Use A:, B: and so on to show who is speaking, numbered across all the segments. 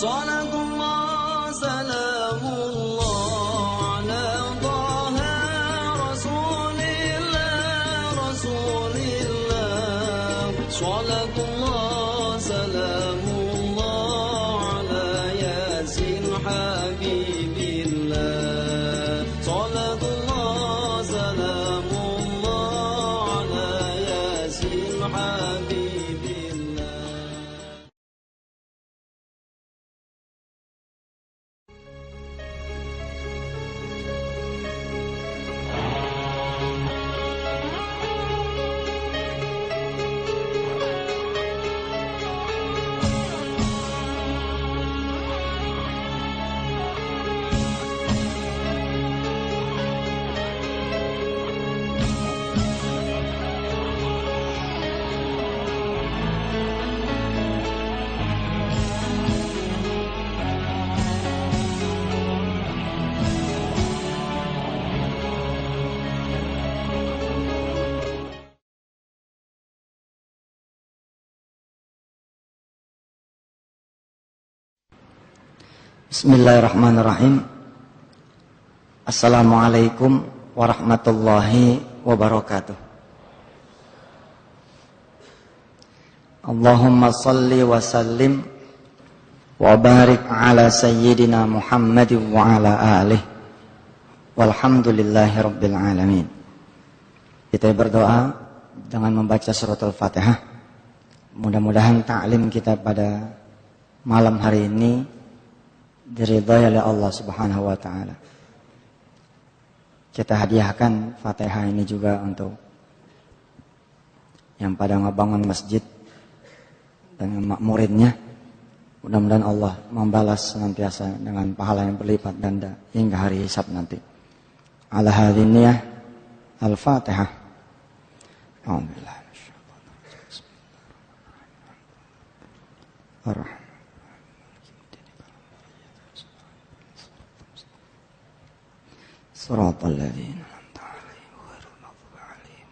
A: Salatullah salamullah ala Taha Rasulillah Rasulillah. Salatullah salamullah ala Yasin Habibillah. Salatullah salamullah ala Yasin Habibillah.
B: Bismillahirrahmanirrahim. Assalamualaikum warahmatullahi wabarakatuh. Allahumma salli wa sallim wa barik ala sayyidina Muhammad wa ala alihi walhamdulillahi rabbil alamin. Kita berdoa dengan membaca suratul Fatihah. Mudah-mudahan ta'lim kita pada malam hari ini diridhai oleh Allah Subhanahu wa taala. Kita hadiahkan Fatihah ini juga untuk yang pada ngebangun masjid dan memakmurinnya. Mudah-mudahan Allah membalas senantiasa dengan pahala yang berlipat ganda hingga hari hisab nanti. Ala hadhihi niyah al-Fatihah. Alhamdulillah. Ar-Rahman. Suratal ladzina an'amta 'alaihim ghairil maghdubi 'alaihim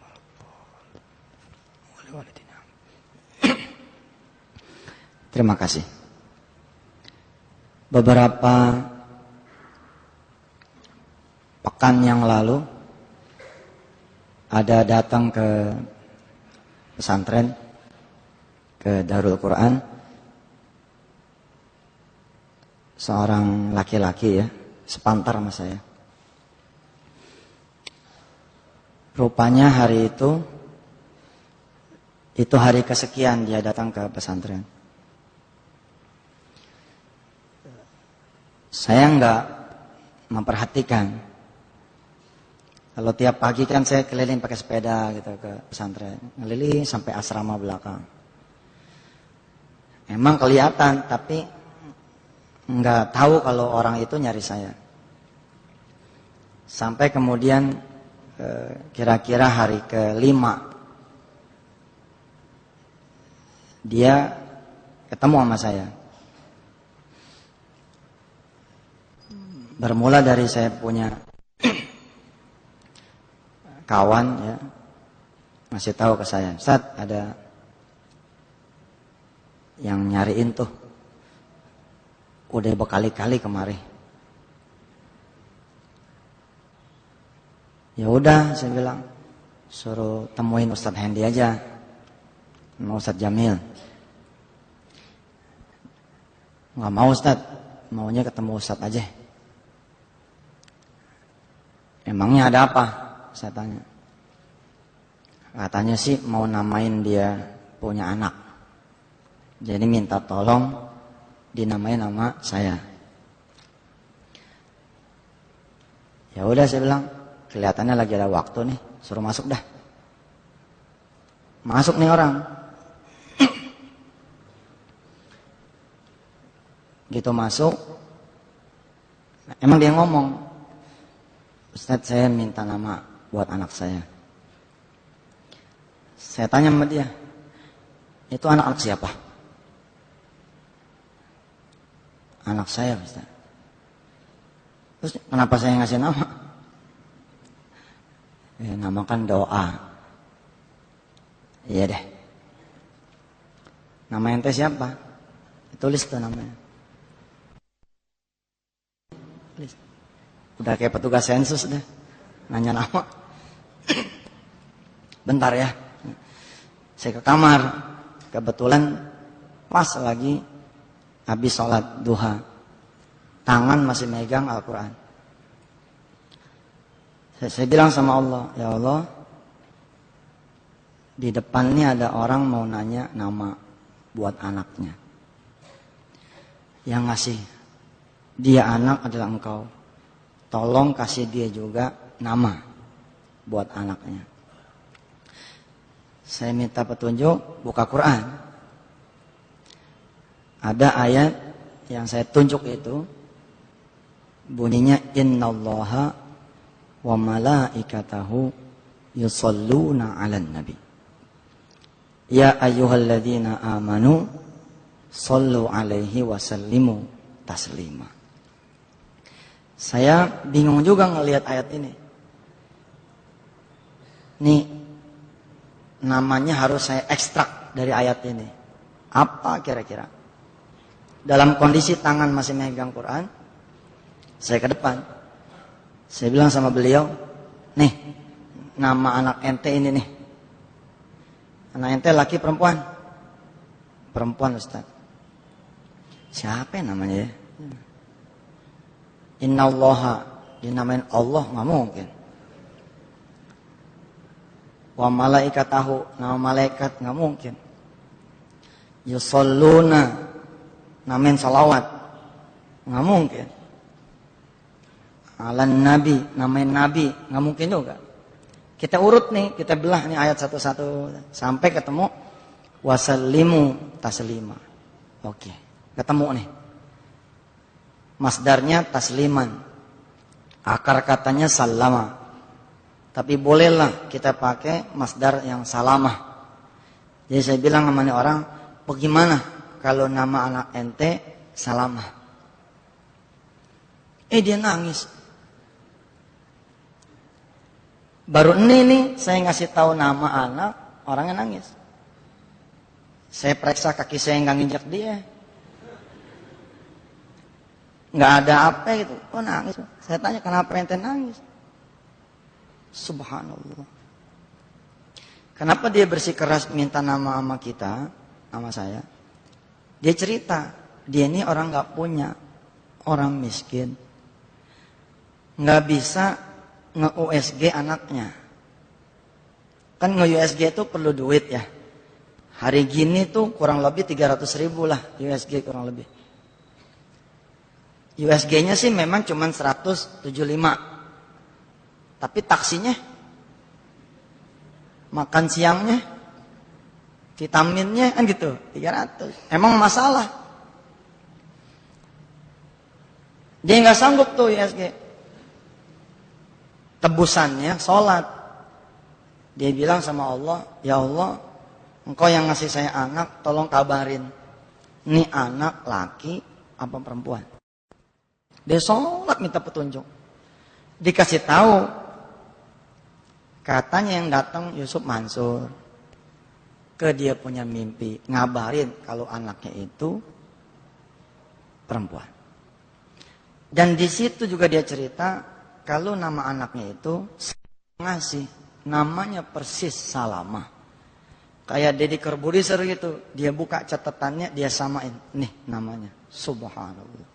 B: waladdallin. Terima kasih. Beberapa pekan yang lalu ada datang ke pesantren, ke Darul Quran, seorang laki-laki ya, sepantar sama saya. Rupanya hari itu hari kesekian dia datang ke pesantren. Saya enggak memperhatikan. Kalau tiap pagi kan saya keliling pakai sepeda gitu ke pesantren, ngeliling sampai asrama belakang. Emang kelihatan, tapi enggak tahu kalau orang itu nyari saya. Sampai kemudian kira-kira hari ke-5 dia ketemu sama saya. Bermula dari saya punya kawan ya, ngasih tahu ke saya, "Ustaz, ada yang nyariin tuh, udah berkali-kali kemari." Ya udah, saya bilang, suruh temuin Ustadz Hendi aja, sama Ustadz Jamil. Nggak mau Ustadz, maunya ketemu Ustadz aja. Emangnya ada apa? Saya tanya. Katanya sih mau namain dia punya anak. Jadi minta tolong dinamain nama saya. Ya udah, saya bilang, kelihatannya lagi ada waktu nih, suruh masuk dah. Masuk nih orang. Gitu masuk. Emang dia ngomong, "Ustadz, saya minta nama buat anak saya." Saya tanya sama dia, "Itu anak siapa?" "Anak saya, Ustadz." "Terus kenapa saya ngasih nama?" "Ya, nama kan doa." "Iya deh." "Nama ente siapa?" Tulis tuh namanya. Udah kayak petugas sensus deh. Nanya nama. Bentar ya. Saya ke kamar. Kebetulan pas lagi habis sholat duha. Tangan masih megang Al-Quran. Saya bilang sama Allah, ya Allah, di depan ini ada orang mau nanya nama buat anaknya. Yang ngasih dia anak adalah Engkau. Tolong kasih dia juga nama buat anaknya. Saya minta petunjuk, buka Quran. Ada ayat yang saya tunjuk itu, bunyinya innallaha wa malaikatahu yusalluna 'alan nabi. Ya ayyuhalladzina amanu shallu 'alaihi wa sallimu taslima. Saya bingung juga ngelihat ayat ini. Nih namanya harus saya ekstrak dari ayat ini. Apa kira-kira? Dalam kondisi tangan masih megang Quran, saya ke depan. Saya bilang sama beliau, nih nama anak ente ini nih. Anak ente laki perempuan? Perempuan Ustaz. Siapa yang namanya ya? Innallaha, dinamain Allah nggak mungkin. Wa malaikatahu, nama malaikat nggak mungkin. Yusalluna, namain salawat nggak mungkin. Alan nabi, namain nabi nggak mungkin juga. Kita urut nih, kita belah nih ayat satu-satu sampai ketemu wasallimu taslima. Oke, ketemu nih. Masdarnya tasliman. Akar katanya salama. Tapi bolehlah kita pakai masdar yang salamah. Jadi saya bilang sama nih orang, bagaimana kalau nama anak ente salamah? Dia nangis. Baru ini nih saya ngasih tahu nama anak, orangnya nangis. Saya periksa kaki saya nggak nginjak dia. Nggak ada apa gitu, kok nangis? Saya tanya kenapa ente nangis? Subhanallah. Kenapa dia bersikeras minta nama sama kita, sama saya? Dia cerita, dia ini orang nggak punya, orang miskin, nggak bisa nge-USG anaknya. Kan nge-USG itu perlu duit ya. Hari gini tuh kurang lebih 300.000 lah USG kurang lebih. USG-nya sih memang cuma 175. Tapi taksinya, makan siangnya, vitaminnya kan gitu, 300. Emang masalah. Dia nggak sanggup tuh USG. Tebusannya sholat. Dia bilang sama Allah, ya Allah, Engkau yang ngasih saya anak, tolong kabarin. Ini anak laki apa perempuan? Dia sholat minta petunjuk. Dikasih tahu. Katanya yang datang Yusuf Mansur. Ke dia punya mimpi. Ngabarin kalau anaknya itu perempuan. Dan di situ juga dia cerita. Kalau nama anaknya itu ngasih. Namanya persis Salamah. Kayak Deddy Corbuzier gitu. Dia buka catatannya. Dia samain. Nih namanya. Subhanallah.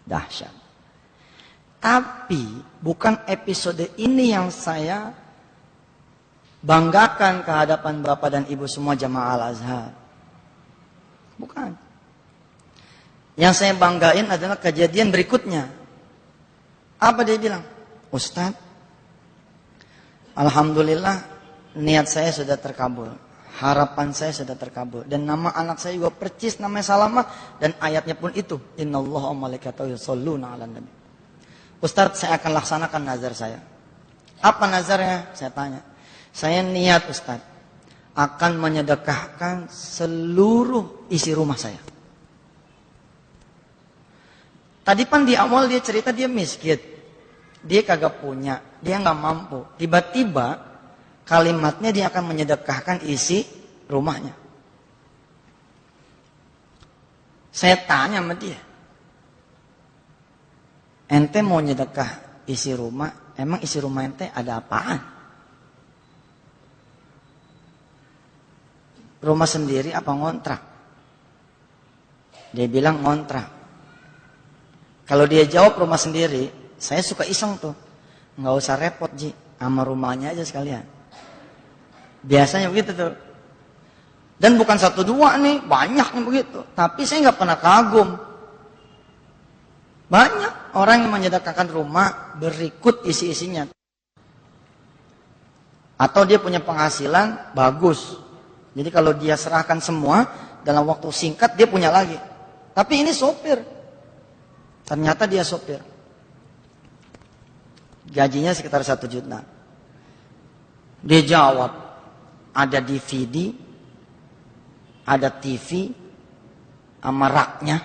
B: Dahsyat. Tapi bukan episode ini yang saya banggakan ke hadapan Bapak dan Ibu semua jamaah Al-Azhar. Bukan. Yang saya banggain adalah kejadian berikutnya. Apa dia bilang? Ustaz, alhamdulillah niat saya sudah terkabul. Harapan saya sudah terkabul. Dan nama anak saya juga percis namanya Salamah. Dan ayatnya pun itu. Innallaha wa malaikatahu yusholluna 'alan nabi. Ustaz, saya akan laksanakan nazar saya. Apa nazarnya? Saya tanya. Saya niat Ustaz. Akan menyedekahkan seluruh isi rumah saya. Tadi kan di awal dia cerita dia miskin. Dia kagak punya. Dia gak mampu. Tiba-tiba kalimatnya dia akan menyedekahkan isi rumahnya. Saya tanya sama dia. Ente mau nyedekah isi rumah, emang isi rumah ente ada apaan? Rumah sendiri apa ngontrak? Dia bilang ngontrak. Kalau dia jawab rumah sendiri, saya suka iseng tuh. Nggak usah repot Ji, sama rumahnya aja sekalian. Biasanya begitu tuh. Dan bukan satu dua nih, banyak nih begitu. Tapi saya nggak pernah kagum. Banyak orang yang menyedekahkan rumah berikut isi-isinya. Atau dia punya penghasilan bagus. Jadi kalau dia serahkan semua, dalam waktu singkat dia punya lagi. Tapi ini sopir. Ternyata dia sopir. Gajinya sekitar 1 juta. Dia jawab, ada DVD, ada TV, sama raknya.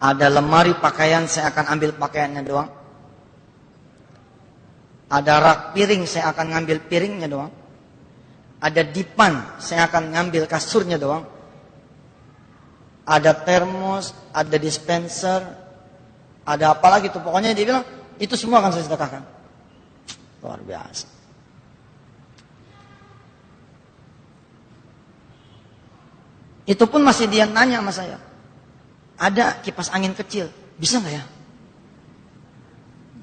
B: Ada lemari pakaian, saya akan ambil pakaiannya doang. Ada rak piring, saya akan ngambil piringnya doang. Ada dipan, saya akan ngambil kasurnya doang. Ada termos, ada dispenser, ada apa lagi tuh. Pokoknya dia bilang, itu semua akan saya sedekahkan. Luar biasa. Itu pun masih dia nanya sama saya. Ada kipas angin kecil, bisa nggak ya?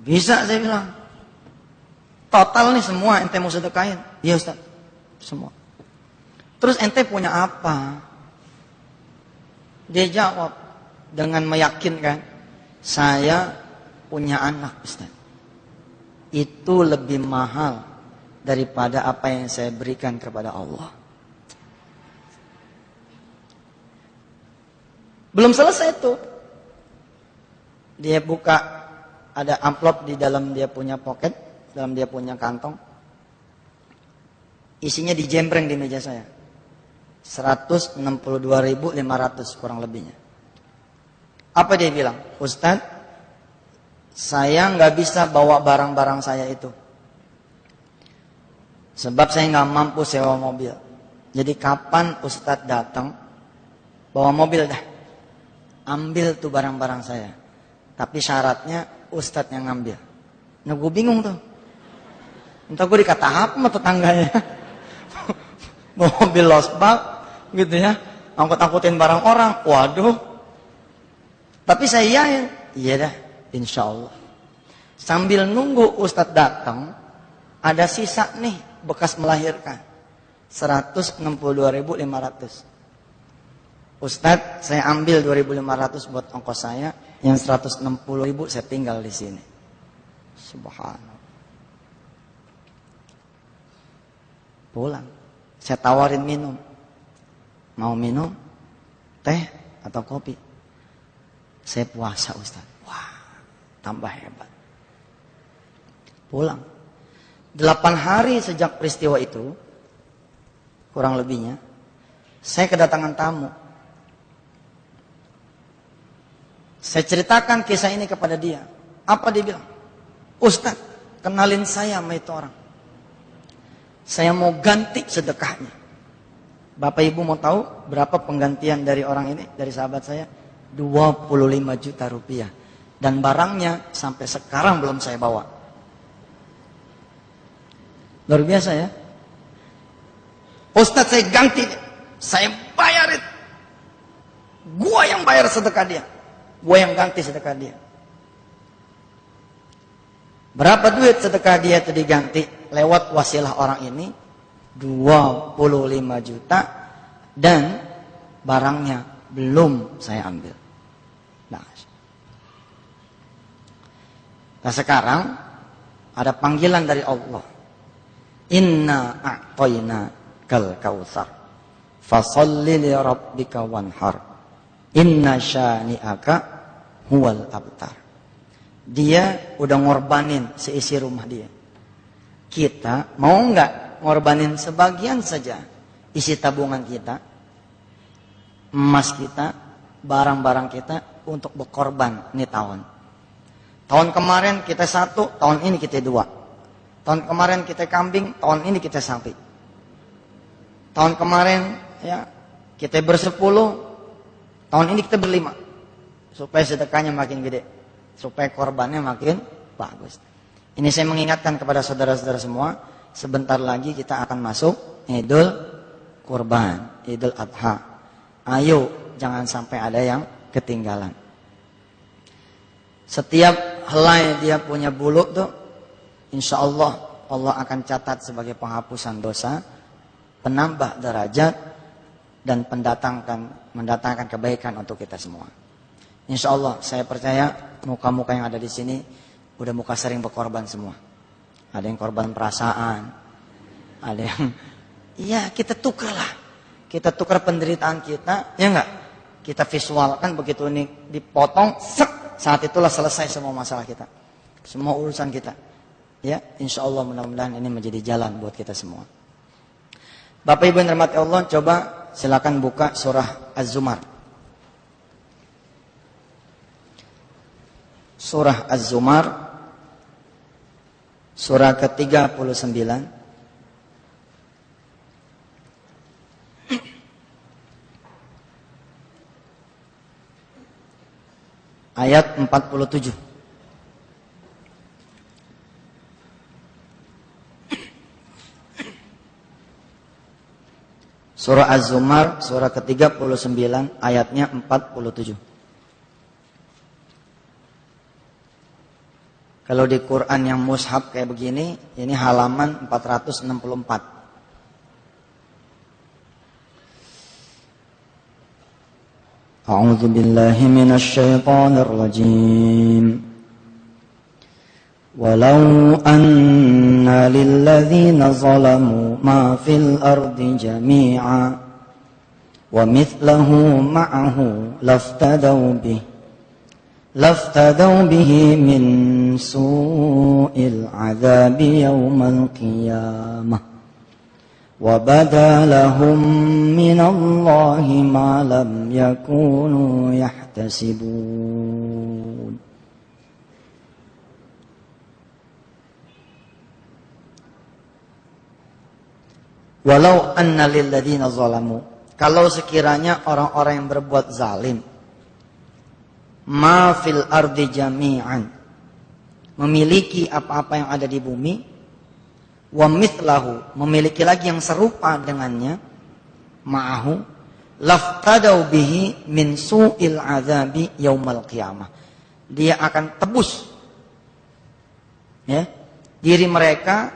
B: Bisa, saya bilang. Total nih semua ente mau sedekahin. Iya Ustaz, semua. Terus ente punya apa? Dia jawab dengan meyakinkan, saya punya anak Ustaz. Itu lebih mahal daripada apa yang saya berikan kepada Allah. Belum selesai tuh. Dia buka, ada amplop di dalam dia punya pocket, dalam dia punya kantong. Isinya dijembreng di meja saya. 162.500 kurang lebihnya. Apa dia bilang? Ustaz, saya nggak bisa bawa barang-barang saya itu. Sebab saya nggak mampu sewa mobil. Jadi kapan Ustaz datang, bawa mobil dah. Ambil tuh barang-barang saya. Tapi syaratnya Ustaz yang ngambil. Nah gue bingung tuh. Entah gue dikata apa sama tetangganya. Mobil losbak gitu ya, angkut-angkutin barang orang. Waduh. Tapi saya iyain. Iya dah, insya Allah. Sambil nunggu Ustadz datang, ada sisa nih bekas melahirkan 162.500. Ustadz, saya ambil 2.500 buat ongkos saya, yang 160.000 saya tinggal di sini. Subhanallah. Pulang, saya tawarin minum. Mau minum teh atau kopi? Saya puasa Ustaz. Wah, tambah hebat. Pulang. 8 hari sejak peristiwa itu, kurang lebihnya, saya kedatangan tamu. Saya ceritakan kisah ini kepada dia. Apa dia bilang? Ustaz, kenalin saya sama itu orang. Saya mau ganti sedekahnya. Bapak Ibu mau tahu berapa penggantian dari orang ini, dari sahabat saya? 25 juta rupiah. Dan barangnya sampai sekarang belum saya bawa. Luar biasa ya. Ustaz, saya ganti. Saya bayarin. Gua yang bayar sedekah dia. Gua yang ganti sedekah dia. Berapa duit sedekah dia itu diganti lewat wasilah orang ini? 25 juta dan barangnya belum saya ambil. Nah sekarang ada panggilan dari Allah. Inna a'tayna kal kautsar fasholli li rabbika wanhar inna syani'aka huwal abtar. Dia udah ngorbanin seisi rumah dia. Kita mau nggak ngorbanin sebagian saja isi tabungan kita, emas kita, barang-barang kita untuk berkorban ini tahun. Tahun kemarin kita 1, tahun ini kita 2. Tahun kemarin kita kambing, tahun ini kita sapi. Tahun kemarin ya kita ber10, tahun ini kita ber5. Supaya sedekahnya makin gede. supaya korbannya makin bagus. Ini saya mengingatkan kepada saudara-saudara semua, sebentar lagi kita akan masuk Idul Kurban, Idul Adha. Ayo, jangan sampai ada yang ketinggalan. Setiap helai dia punya bulu tuh, insya Allah Allah akan catat sebagai penghapusan dosa, penambah derajat, dan mendatangkan kebaikan untuk kita semua. Insya Allah saya percaya muka-muka yang ada di sini udah muka sering berkorban semua. Ada yang korban perasaan, ada yang, iya kita tukar lah, kita tukar penderitaan kita, ya enggak? Kita visualkan begitu ini dipotong, saat itulah selesai semua masalah kita, semua urusan kita. Ya, insya Allah mudah-mudahan ini menjadi jalan buat kita semua. Bapak Ibu yang dirahmati Allah, coba silakan buka surah Az-Zumar. Surah Az-Zumar, surah ke-39, ayat 47. Surah Az-Zumar, surah ke-39, ayatnya 47. Kalau di Quran yang mushaf kayak begini, ini halaman 464. A'udzu billahi minasy syaithanir rajim. Walau anna lilladzina zalamu ma fil ardi jami'a wa mithluhu ma'ahu laftadaw bihi min su'il 'adzabi yawmal qiyamah wa bada lahum minallahi ma lam yakunu yahtasibun. Walau anna lilladzina zalamu, kalau sekiranya orang-orang yang berbuat zalim, ma fil ardi jami'an, memiliki apa-apa yang ada di bumi, wa mithlahu, memiliki lagi yang serupa dengannya, ma'ahu, laftadau bihi min su'il azabi yaumal qiyamah. Dia akan tebus ya, diri mereka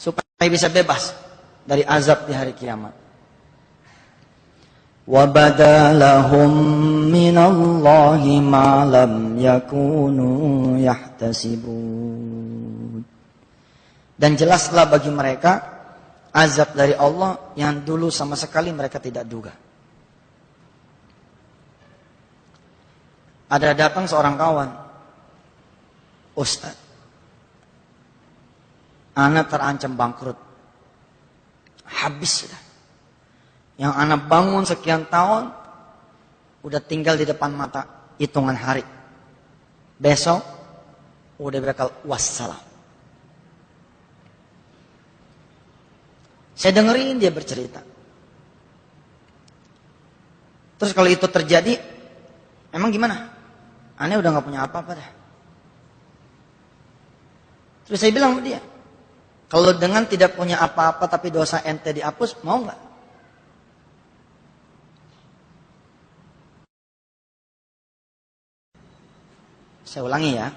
B: supaya bisa bebas dari azab di hari kiamat. Wa badalahum minallahi ma lam yakunu yahtasibun. Dan jelaslah bagi mereka azab dari Allah yang dulu sama sekali mereka tidak duga. Ada datang seorang kawan, Ustaz, anak terancam bangkrut. Habis sudah. Yang anak bangun sekian tahun, udah tinggal di depan mata hitungan hari. Besok udah bakal wassalam. Saya dengerin dia bercerita. Terus kalau itu terjadi, emang gimana? Aneh udah gak punya apa-apa dah. Terus saya bilang sama dia, kalau dengan tidak punya apa-apa tapi dosa ente dihapus, mau nggak? Saya ulangi ya.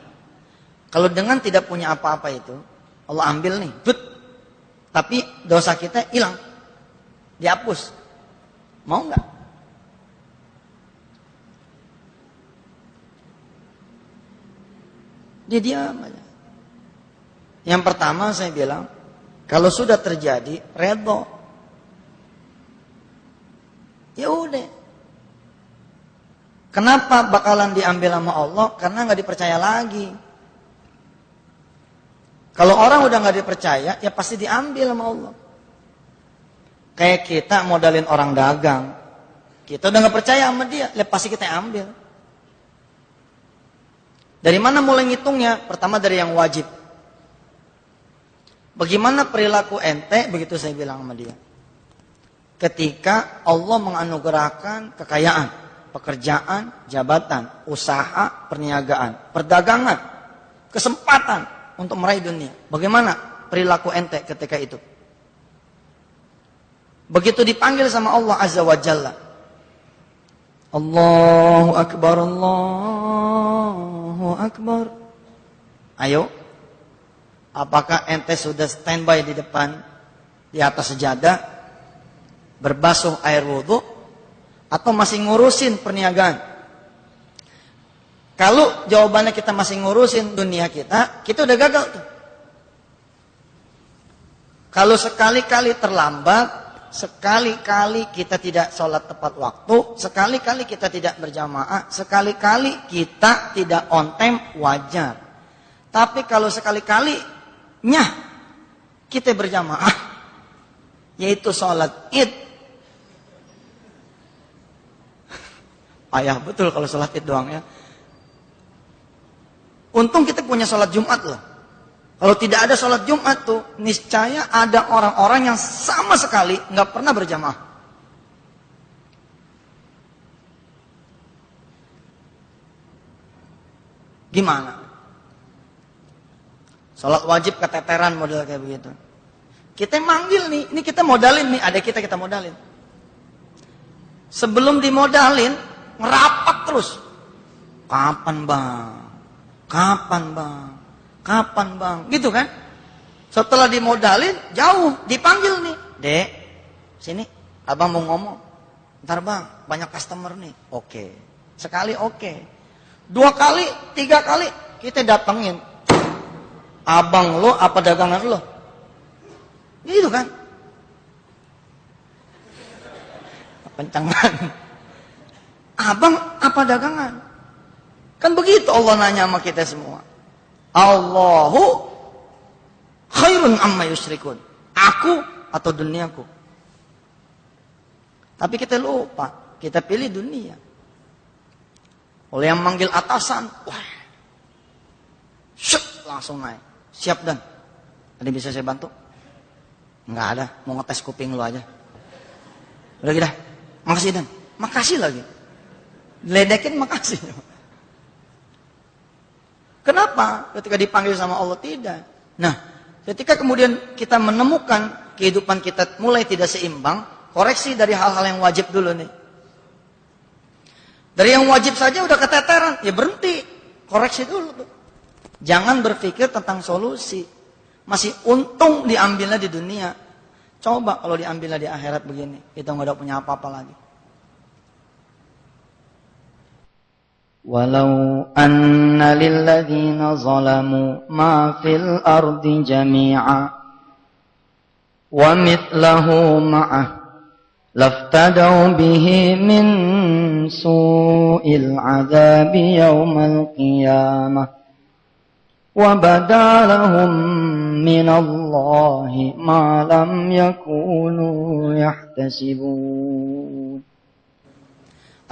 B: Kalau dengan tidak punya apa-apa itu, Allah ambil nih, tapi dosa kita hilang, dihapus, mau nggak? Dia diam aja. Yang pertama saya bilang, kalau sudah terjadi, redho. Ya udah. Kenapa bakalan diambil sama Allah? Karena nggak dipercaya lagi. Kalau orang udah nggak dipercaya, ya pasti diambil sama Allah. Kayak kita modalin orang dagang, kita udah nggak percaya sama dia, ya pasti kita ambil. Dari mana mulai ngitungnya? Pertama dari yang wajib. Bagaimana perilaku ente? Begitu saya bilang sama dia. Ketika Allah menganugerahkan kekayaan, pekerjaan, jabatan, usaha, perniagaan, perdagangan, kesempatan untuk meraih dunia. Bagaimana perilaku ente ketika itu? Begitu dipanggil sama Allah Azza wa Jalla, Allahu Akbar, Allahu Akbar. Ayo, apakah ente sudah standby di depan, di atas sejadah, berbasuh air wudhu, atau masih ngurusin perniagaan? Kalau jawabannya kita masih ngurusin dunia kita udah gagal tuh. Kalau sekali-kali terlambat, sekali-kali kita tidak sholat tepat waktu, sekali-kali kita tidak berjamaah, sekali-kali kita tidak on time, wajar. Tapi kalau sekali-kalinya kita berjamaah, yaitu sholat id, ayah betul kalau sholat id doang ya. Untung kita punya sholat Jumat loh. Kalau tidak ada sholat Jumat tuh, niscaya ada orang-orang yang sama sekali nggak pernah berjamaah. Gimana? Sholat wajib keteteran model kayak begitu. Kita manggil nih, ini kita modalin nih, ada kita modalin. Sebelum dimodalin, ngerapat terus. Kapan bang? Kapan bang? Kapan bang? Gitu kan? Setelah dimodalin, jauh, dipanggil nih. Dek, sini, abang mau ngomong. Ntar bang, banyak customer nih. Oke. Sekali oke. 2 kali, 3 kali, kita datengin. Abang lo apa dagangan lo? Gitu kan? Pencangan. Abang apa dagangan? Kan begitu Allah nanya sama kita semua. Allahu khairun amma yusyrikun. Aku atau duniaku. Tapi kita lupa, kita pilih dunia. Oleh yang manggil atasan, wah, syuk, langsung naik. Siap dan, ada bisa saya bantu? Enggak ada, mau ngetes kuping lu aja. Udah gitu, makasih dan, makasih lagi. Ledekin makasih. Kenapa? Ketika dipanggil sama Allah tidak. Nah, ketika kemudian kita menemukan kehidupan kita mulai tidak seimbang, koreksi dari hal-hal yang wajib dulu nih. Dari yang wajib saja udah keteteran, ya berhenti, koreksi dulu tuh. Jangan berpikir tentang solusi. Masih untung diambilnya di dunia. Coba kalau diambilnya di akhirat begini, kita nggak ada punya apa-apa lagi.
C: Walau anna lilladzina zalamu ma fil ardi jami'a wa mithlahu ma'ah laftadaw bihi min su'il 'adzabi yaumal qiyamah وَبَدَا لَهُم مِّنَ اللَّهِ مَا لَمْ يَكُونُوا يَحْتَسِبُونَ.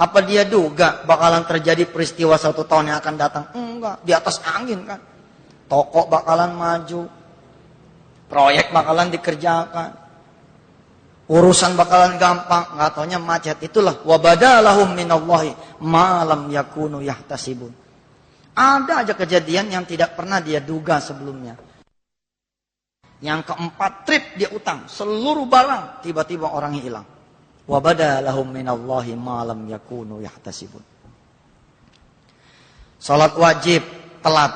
B: Apa dia duga bakalan terjadi peristiwa 1 tahun yang akan datang? Enggak, di atas angin kan. Toko bakalan maju, proyek bakalan dikerjakan, urusan bakalan gampang, nggak taunya macet. Itulah وَبَدَا لَهُم مِّنَ اللَّهِ مَا لَمْ يَكُونُوا يَحْتَسِبُونَ. Ada aja kejadian yang tidak pernah dia duga sebelumnya. Yang keempat, trip dia utang. Seluruh barang tiba-tiba orang hilang. Wabada lahum minallahi ma lam yakunu yahtasibun. Salat wajib telat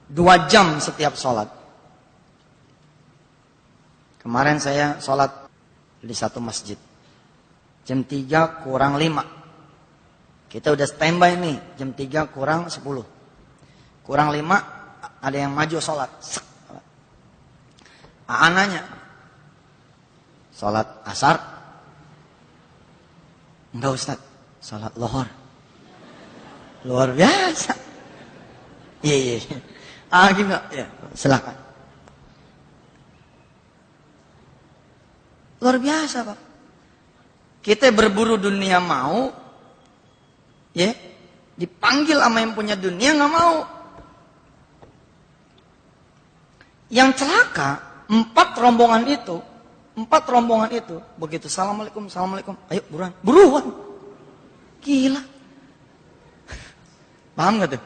B: 2 jam setiap salat. Kemarin saya salat di satu masjid. Jam 3 kurang 5. Kita udah standby nih, jam 3 kurang 10. Kurang 5, ada yang maju sholat. Nanya, sholat asar? Enggak Ustaz, sholat lohor. Luar biasa. Iya. Gimana? Ya, silakan. Luar biasa Pak. Kita berburu dunia mau, ya, dipanggil sama yang punya dunia nggak mau. Yang celaka 4 rombongan itu begitu assalamualaikum, ayo buruan, Gila. Paham gak tuh?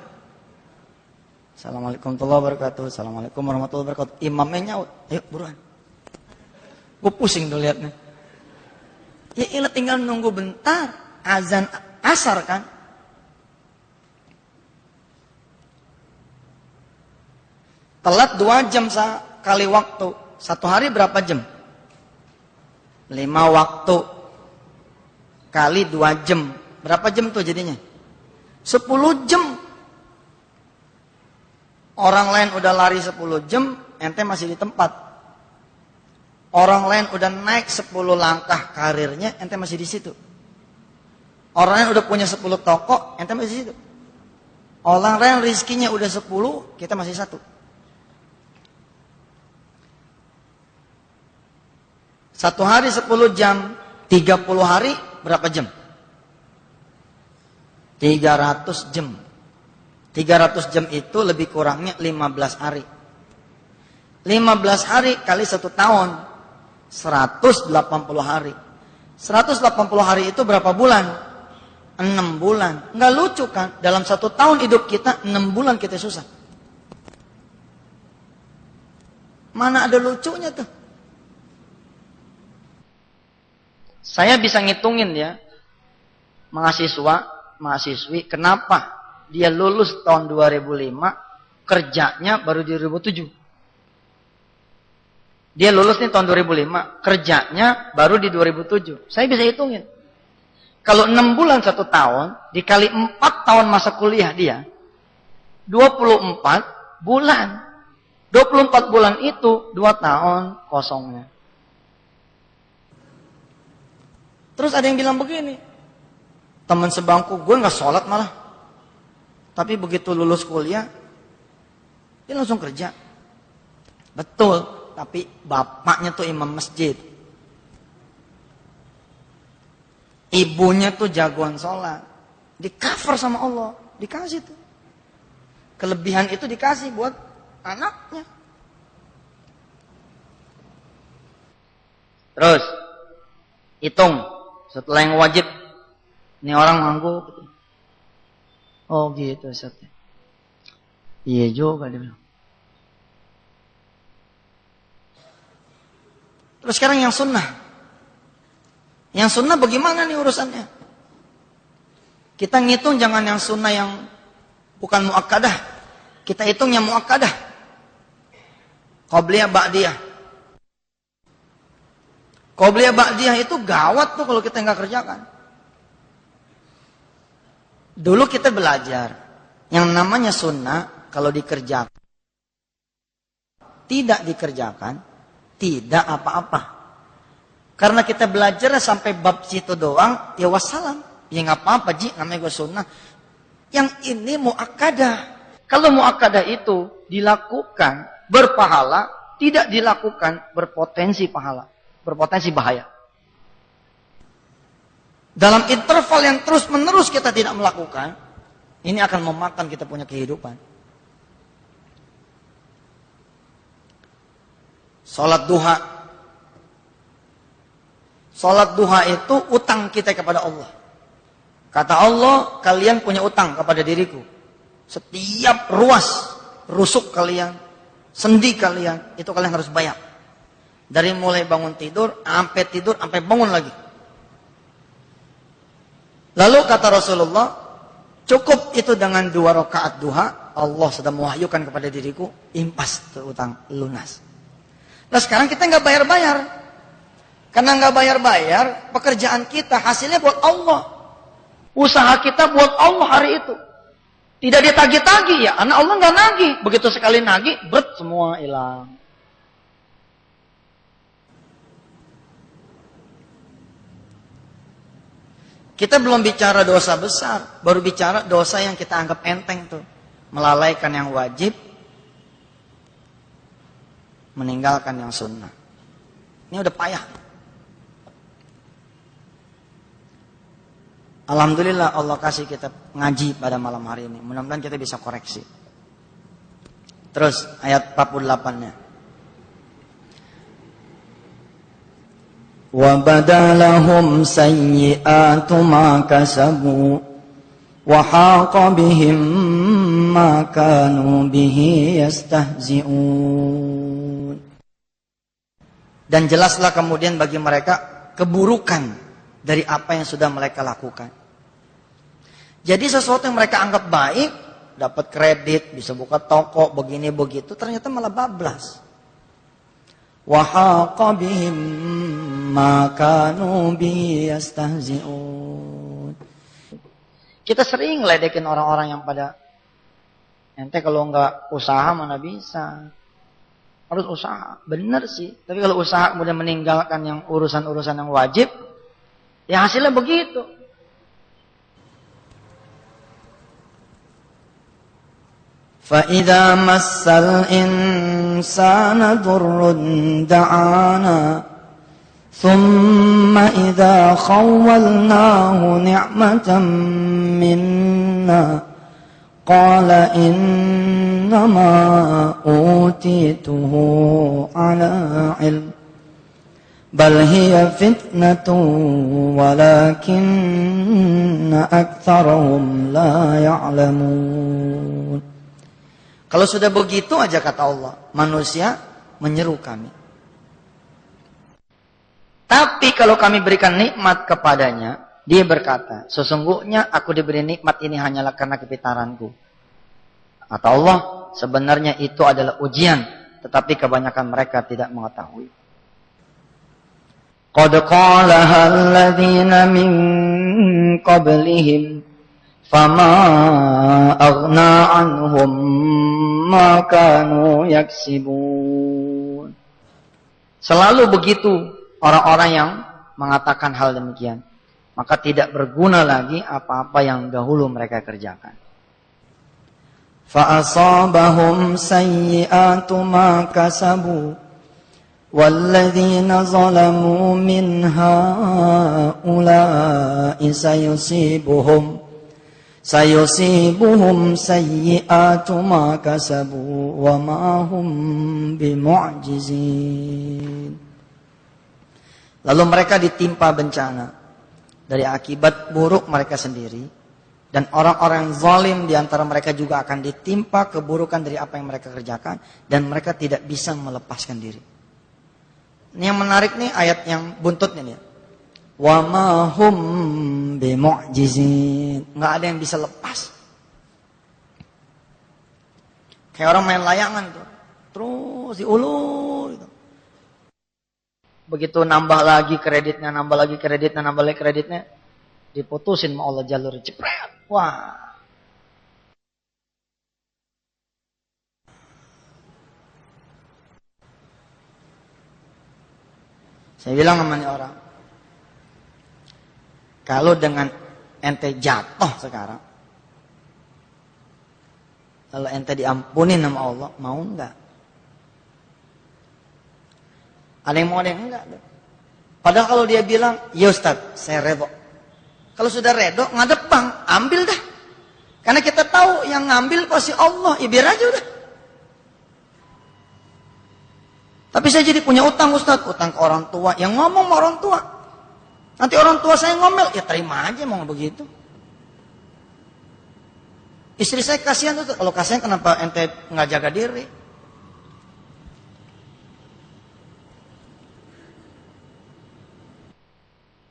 B: Assalamualaikum warahmatullahi wabarakatuh. Assalamualaikum warahmatullahi wabarakatuh. Imamnya nyaut. Ayo buruan. Gue pusing tuh liatnya. Ya ilah tinggal nunggu bentar. Azan asar kan. Telat 2 jam sekali waktu. 1 hari berapa jam? 5 waktu. Kali 2 jam. Berapa jam tuh jadinya? 10 jam. Orang lain udah lari 10 jam, ente masih di tempat. Orang lain udah naik 10 langkah karirnya, ente masih di situ. Orang lain udah punya 10 toko, ente masih di situ. Orang lain rizkinya udah 10, kita masih 1. 1 hari 10 jam, 30 hari berapa jam? 300 jam. 300 jam itu lebih kurangnya 15 hari. 15 hari kali 1 tahun. 180 hari. 180 hari itu berapa bulan? 6 bulan. Nggak lucu kan? Dalam 1 tahun hidup kita, 6 bulan kita susah. Mana ada lucunya tuh? Saya bisa ngitungin ya. Mahasiswi, kenapa dia lulus tahun 2005, kerjanya baru di 2007. Dia lulus nih tahun 2005, kerjanya baru di 2007. Saya bisa hitungin. Kalau 6 bulan 1 tahun, dikali 4 tahun masa kuliah dia, 24 bulan. 24 bulan itu 2 tahun kosongnya. Terus ada yang bilang begini, teman sebangku gue gak sholat malah. Tapi begitu lulus kuliah, dia langsung kerja. Betul, tapi bapaknya tuh imam masjid. Ibunya tuh jagoan sholat. Di cover sama Allah, dikasih tuh. Kelebihan itu dikasih buat anaknya. Terus, hitung. Setelah yang wajib, ini orang ngangguk. Oh gitu Ustaz. Iya juga dia bilang. Terus sekarang yang sunnah. Yang sunnah bagaimana nih urusannya? Kita ngitung jangan yang sunnah yang bukan muakkadah. Kita hitung yang muakkadah. Qobliyah ba'diyah. Qobliyah ba'diyah itu gawat tuh kalau kita nggak kerjakan. Dulu kita belajar yang namanya sunnah kalau dikerjakan, tidak dikerjakan, tidak apa-apa. Karena kita belajar sampai bab situ doang, ya wassalam. Ya nggak apa-apa ji, namanya gue sunnah. Yang ini muakkadah. Kalau muakkadah itu dilakukan berpahala, tidak dilakukan berpotensi pahala. Berpotensi bahaya. Dalam interval yang terus-menerus kita tidak melakukan, ini akan memakan kita punya kehidupan. Salat duha. Salat duha itu utang kita kepada Allah. Kata Allah, kalian punya utang kepada diriku. Setiap ruas, rusuk kalian, sendi kalian, itu kalian harus bayar. Dari mulai bangun tidur, sampai bangun lagi. Lalu kata Rasulullah, cukup itu dengan 2 rakaat duha, Allah sudah mewahyukan kepada diriku, impas itu utang, lunas. Nah sekarang kita nggak bayar-bayar. Karena nggak bayar-bayar, pekerjaan kita hasilnya buat Allah. Usaha kita buat Allah hari itu. Tidak ditagih-tagih ya, karena Allah nggak nagih. Begitu sekali nagih, semua hilang. Kita belum bicara dosa besar, baru bicara dosa yang kita anggap enteng tuh. Melalaikan yang wajib, meninggalkan yang sunnah. Ini udah payah. Alhamdulillah Allah kasih kita ngaji pada malam hari ini. Mudah-mudahan kita bisa koreksi. Terus ayat 48-nya.
C: وَبَدَا لَهُمْ سَيِّئَاتُ مَا كَسَبُوا وَحَاقَ بِهِمْ مَا كَانُوا بِهِ يَسْتَهْزِئُونَ. Dan jelaslah kemudian bagi mereka keburukan dari apa yang sudah mereka lakukan. Jadi sesuatu yang mereka anggap baik, dapat kredit, bisa buka toko, begini begitu, ternyata malah bablas. وَحَاقَ بِهِمْ مَا كَانُوا بِهِ يَسْتَهْزِئُونَ. Kita sering ledekin orang-orang yang pada, ente kalau nggak usaha mana bisa. Harus usaha. Benar sih. Tapi kalau usaha kemudian meninggalkan yang urusan-urusan yang wajib, ya hasilnya begitu. فَإِذَا مَسَّ الْإِنسَانَ ضُرٌّ دَعَانَا ثُمَّ إِذَا خَوَّلْنَاهُ نِعْمَةً مِنَّا قَالَ إِنَّمَا أُوتِيتُهُ عَلَى عِلْمٍ بَلْ هِيَ فِتْنَةٌ وَلَكِنَّ أَكْثَرَهُمْ لَا يَعْلَمُونَ. Kalau sudah begitu aja kata Allah, manusia menyeru kami. Tapi kalau kami berikan nikmat kepadanya, dia berkata, sesungguhnya aku diberi nikmat ini hanyalah karena kepintaranku. Kata Allah, sebenarnya itu adalah ujian, tetapi kebanyakan mereka tidak mengetahui. Qad qalaha alladhina min qablihim fama aghna anhum ma kanu yaksibun. Selalu begitu orang-orang yang mengatakan hal demikian, maka tidak berguna lagi apa-apa yang dahulu mereka kerjakan. Fa asabahum sayyi'atu ma kasabu walladzina zalamu min haula'i sayusibuhum sayyi'atu ma kasabu wa ma hum bimu'jizin. Lalu mereka ditimpa bencana dari akibat buruk mereka sendiri, dan orang-orang yang zalim di antara mereka juga akan ditimpa keburukan dari apa yang mereka kerjakan, dan mereka tidak bisa melepaskan diri. Ini yang menarik nih ayat yang buntutnya nih. Wa ma hum bimu'jizin. Enggak ada yang bisa lepas. Kayak orang main layangan tuh. Terus diulur gitu. Begitu nambah lagi kreditnya, diputusin sama Allah jalur jepret. Wah. Saya bilang sama nih orang, kalau dengan ente jatuh sekarang, kalau ente diampunin sama Allah, mau enggak? Ada yang mau, ada yang enggak. Padahal kalau dia bilang, ya Ustaz, saya redo. Kalau sudah redo, ngadep bang, ambil dah. Karena kita tahu yang ngambil pasti Allah, ya biar aja udah. Tapi saya jadi punya utang Ustaz, utang ke orang tua. Yang ngomong sama orang tua. Nanti orang tua saya ngomel, ya terima aja mau begitu. Istri saya kasihan tuh, kalau kasihan kenapa ente nggak jaga diri?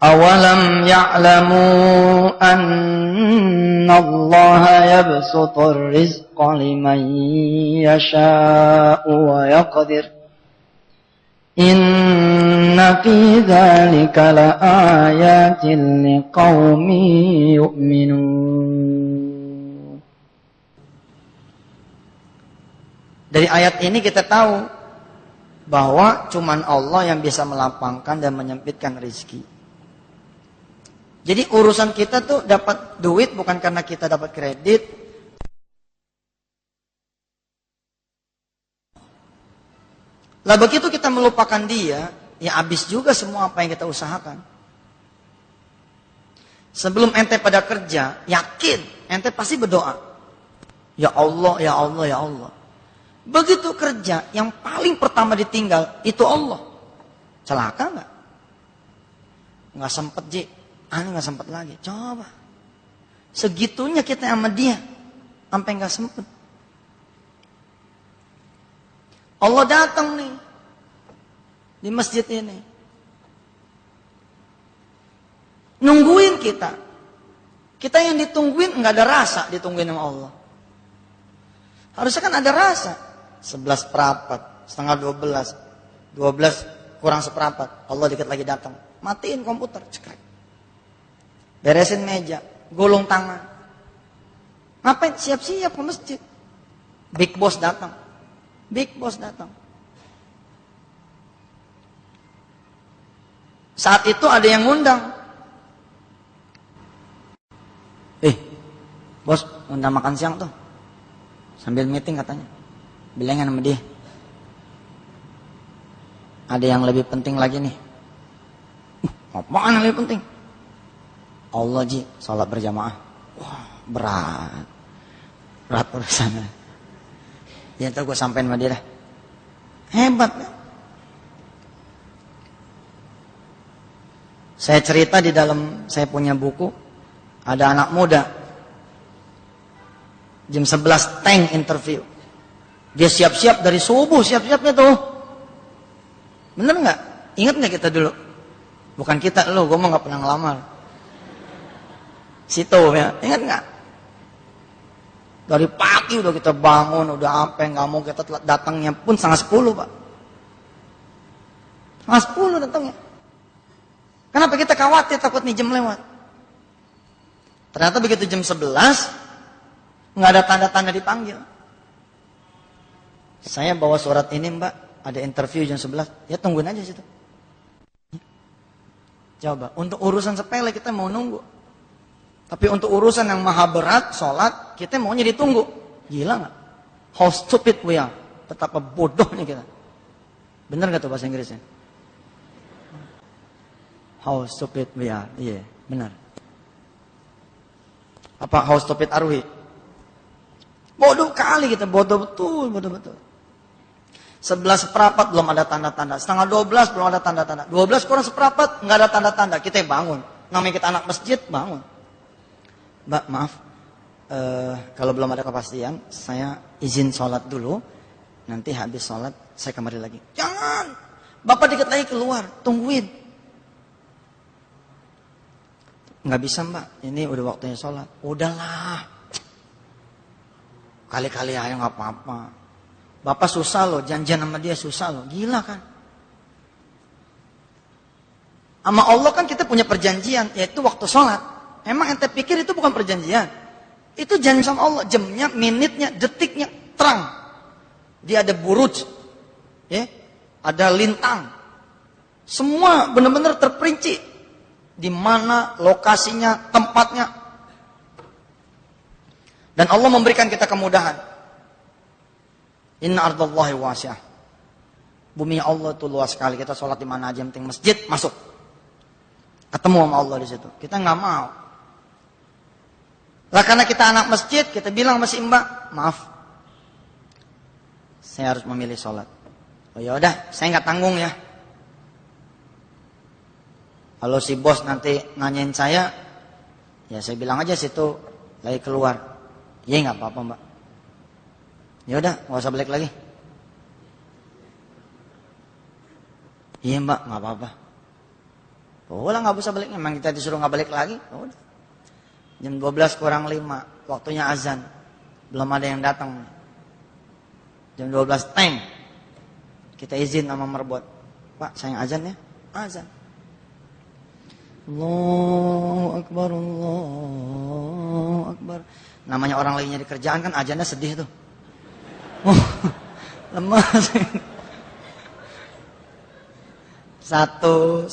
C: Awalam ya'lamu anna Allah yabsutur rizqa liman yasha'u wa yaqdir. Inna fi dzalika laayatin liqaumin yu'minun. Dari ayat ini kita tahu bahwa cuman Allah yang bisa melapangkan dan menyempitkan rezeki. Jadi urusan kita tuh dapat duit bukan karena kita dapat kredit. Lah begitu kita melupakan dia, ya habis juga semua apa yang kita usahakan. Sebelum ente pada kerja, yakin ente pasti berdoa. Ya Allah, ya Allah, ya Allah. Begitu kerja, yang paling pertama ditinggal itu Allah. Celaka enggak? Nggak sempet Ji, aneh nggak sempet lagi. Coba, segitunya kita sama dia, sampai nggak sempet. Allah datang nih di masjid ini, nungguin kita. Kita yang ditungguin nggak ada rasa ditungguin sama Allah. Harusnya kan ada rasa. 11 seperempat, setengah 12, 12 kurang seperempat, Allah dikit lagi datang. Matiin komputer, cekrek. Beresin meja, gulung tangan. Ngapain? Siap-siap ke masjid. Big boss datang. Big boss datang. Saat itu ada yang ngundang. Bos, undang makan siang tuh. Sambil meeting katanya. Bilangin sama dia. Ada yang lebih penting lagi nih. Apaan yang lebih penting? Allah Ji, sholat berjamaah. Wah, berat. Berat urusannya. Ya ntar gue sampein sama dia dah. Hebat ya. Saya cerita di dalam, saya punya buku. Ada anak muda. Jam 11 tank interview. Dia siap-siap dari subuh, siap-siapnya tuh. Bener nggak? Ingat nggak kita dulu? Bukan kita, lo, gue mah nggak pernah ngelamar. Situ ya, ingat nggak? Dari pagi udah kita bangun, udah apa, nggak mau kita telat datangnya pun 9:30 Pak. 9:30 datangnya. Kenapa kita khawatir takut nih jam lewat? Ternyata begitu jam 11 nggak ada tanda-tanda dipanggil. Saya bawa surat ini Mbak, ada interview jam 11. Ya tungguin aja situ. Coba, untuk urusan sepele kita mau nunggu. Tapi untuk urusan yang maha berat, sholat, kita maunya ditunggu. Gila nggak? How stupid we are. Betapa bodohnya kita. Bener nggak tuh bahasa Inggrisnya? How stupid we are. Iya, benar. Apa how stupid are we? Bodoh kali kita, bodoh betul, bodoh betul. 11 seperempat belum ada tanda-tanda, setengah 12 belum ada tanda-tanda, 12 kurang seperempat nggak ada tanda-tanda, kita bangun. Namanya kita anak masjid, bangun. Mbak maaf, kalau belum ada kepastian, saya izin sholat dulu, nanti habis sholat saya kembali lagi. Jangan, Bapak dikit lagi keluar, tungguin. Nggak bisa Mbak, ini udah waktunya sholat. Udahlah. Kali-kali aja nggak apa-apa. Bapak susah loh, janjian sama dia susah loh. Gila kan? Sama Allah kan kita punya perjanjian, yaitu waktu sholat. Emang ente pikir itu bukan perjanjian? Itu janji sama Allah, jamnya, minitnya, detiknya, terang. Dia ada buruj, ya, ada lintang. Semua benar-benar terperinci. Di mana lokasinya, tempatnya. Dan Allah memberikan kita kemudahan. Inna ardallahi wasi'ah. Bumi Allah itu luas sekali. Kita sholat di mana aja, yang penting masjid masuk. Ketemu sama Allah di situ. Kita nggak mau. Lah karena kita anak masjid, kita bilang sama si Mbak, maaf, saya harus memilih sholat. Oh ya udah, saya nggak tanggung ya. Kalau si bos nanti nanyain saya, ya saya bilang aja situ lagi keluar. Ya nggak apa-apa Mbak. Ya udah, nggak usah balik lagi. Iya Mbak, nggak apa-apa. Oh lah nggak usah balik. Memang kita disuruh nggak balik lagi. Oh, udah. Jam 12 kurang 5, waktunya azan. Belum ada yang datang. Jam 12 teng. Kita izin sama merbot. Pak, saya azan ya. Azan. Allahu Akbar, Allahu Akbar. Namanya orang lagi nyari kerjaan kan ajannya sedih tuh. Lemas. Satu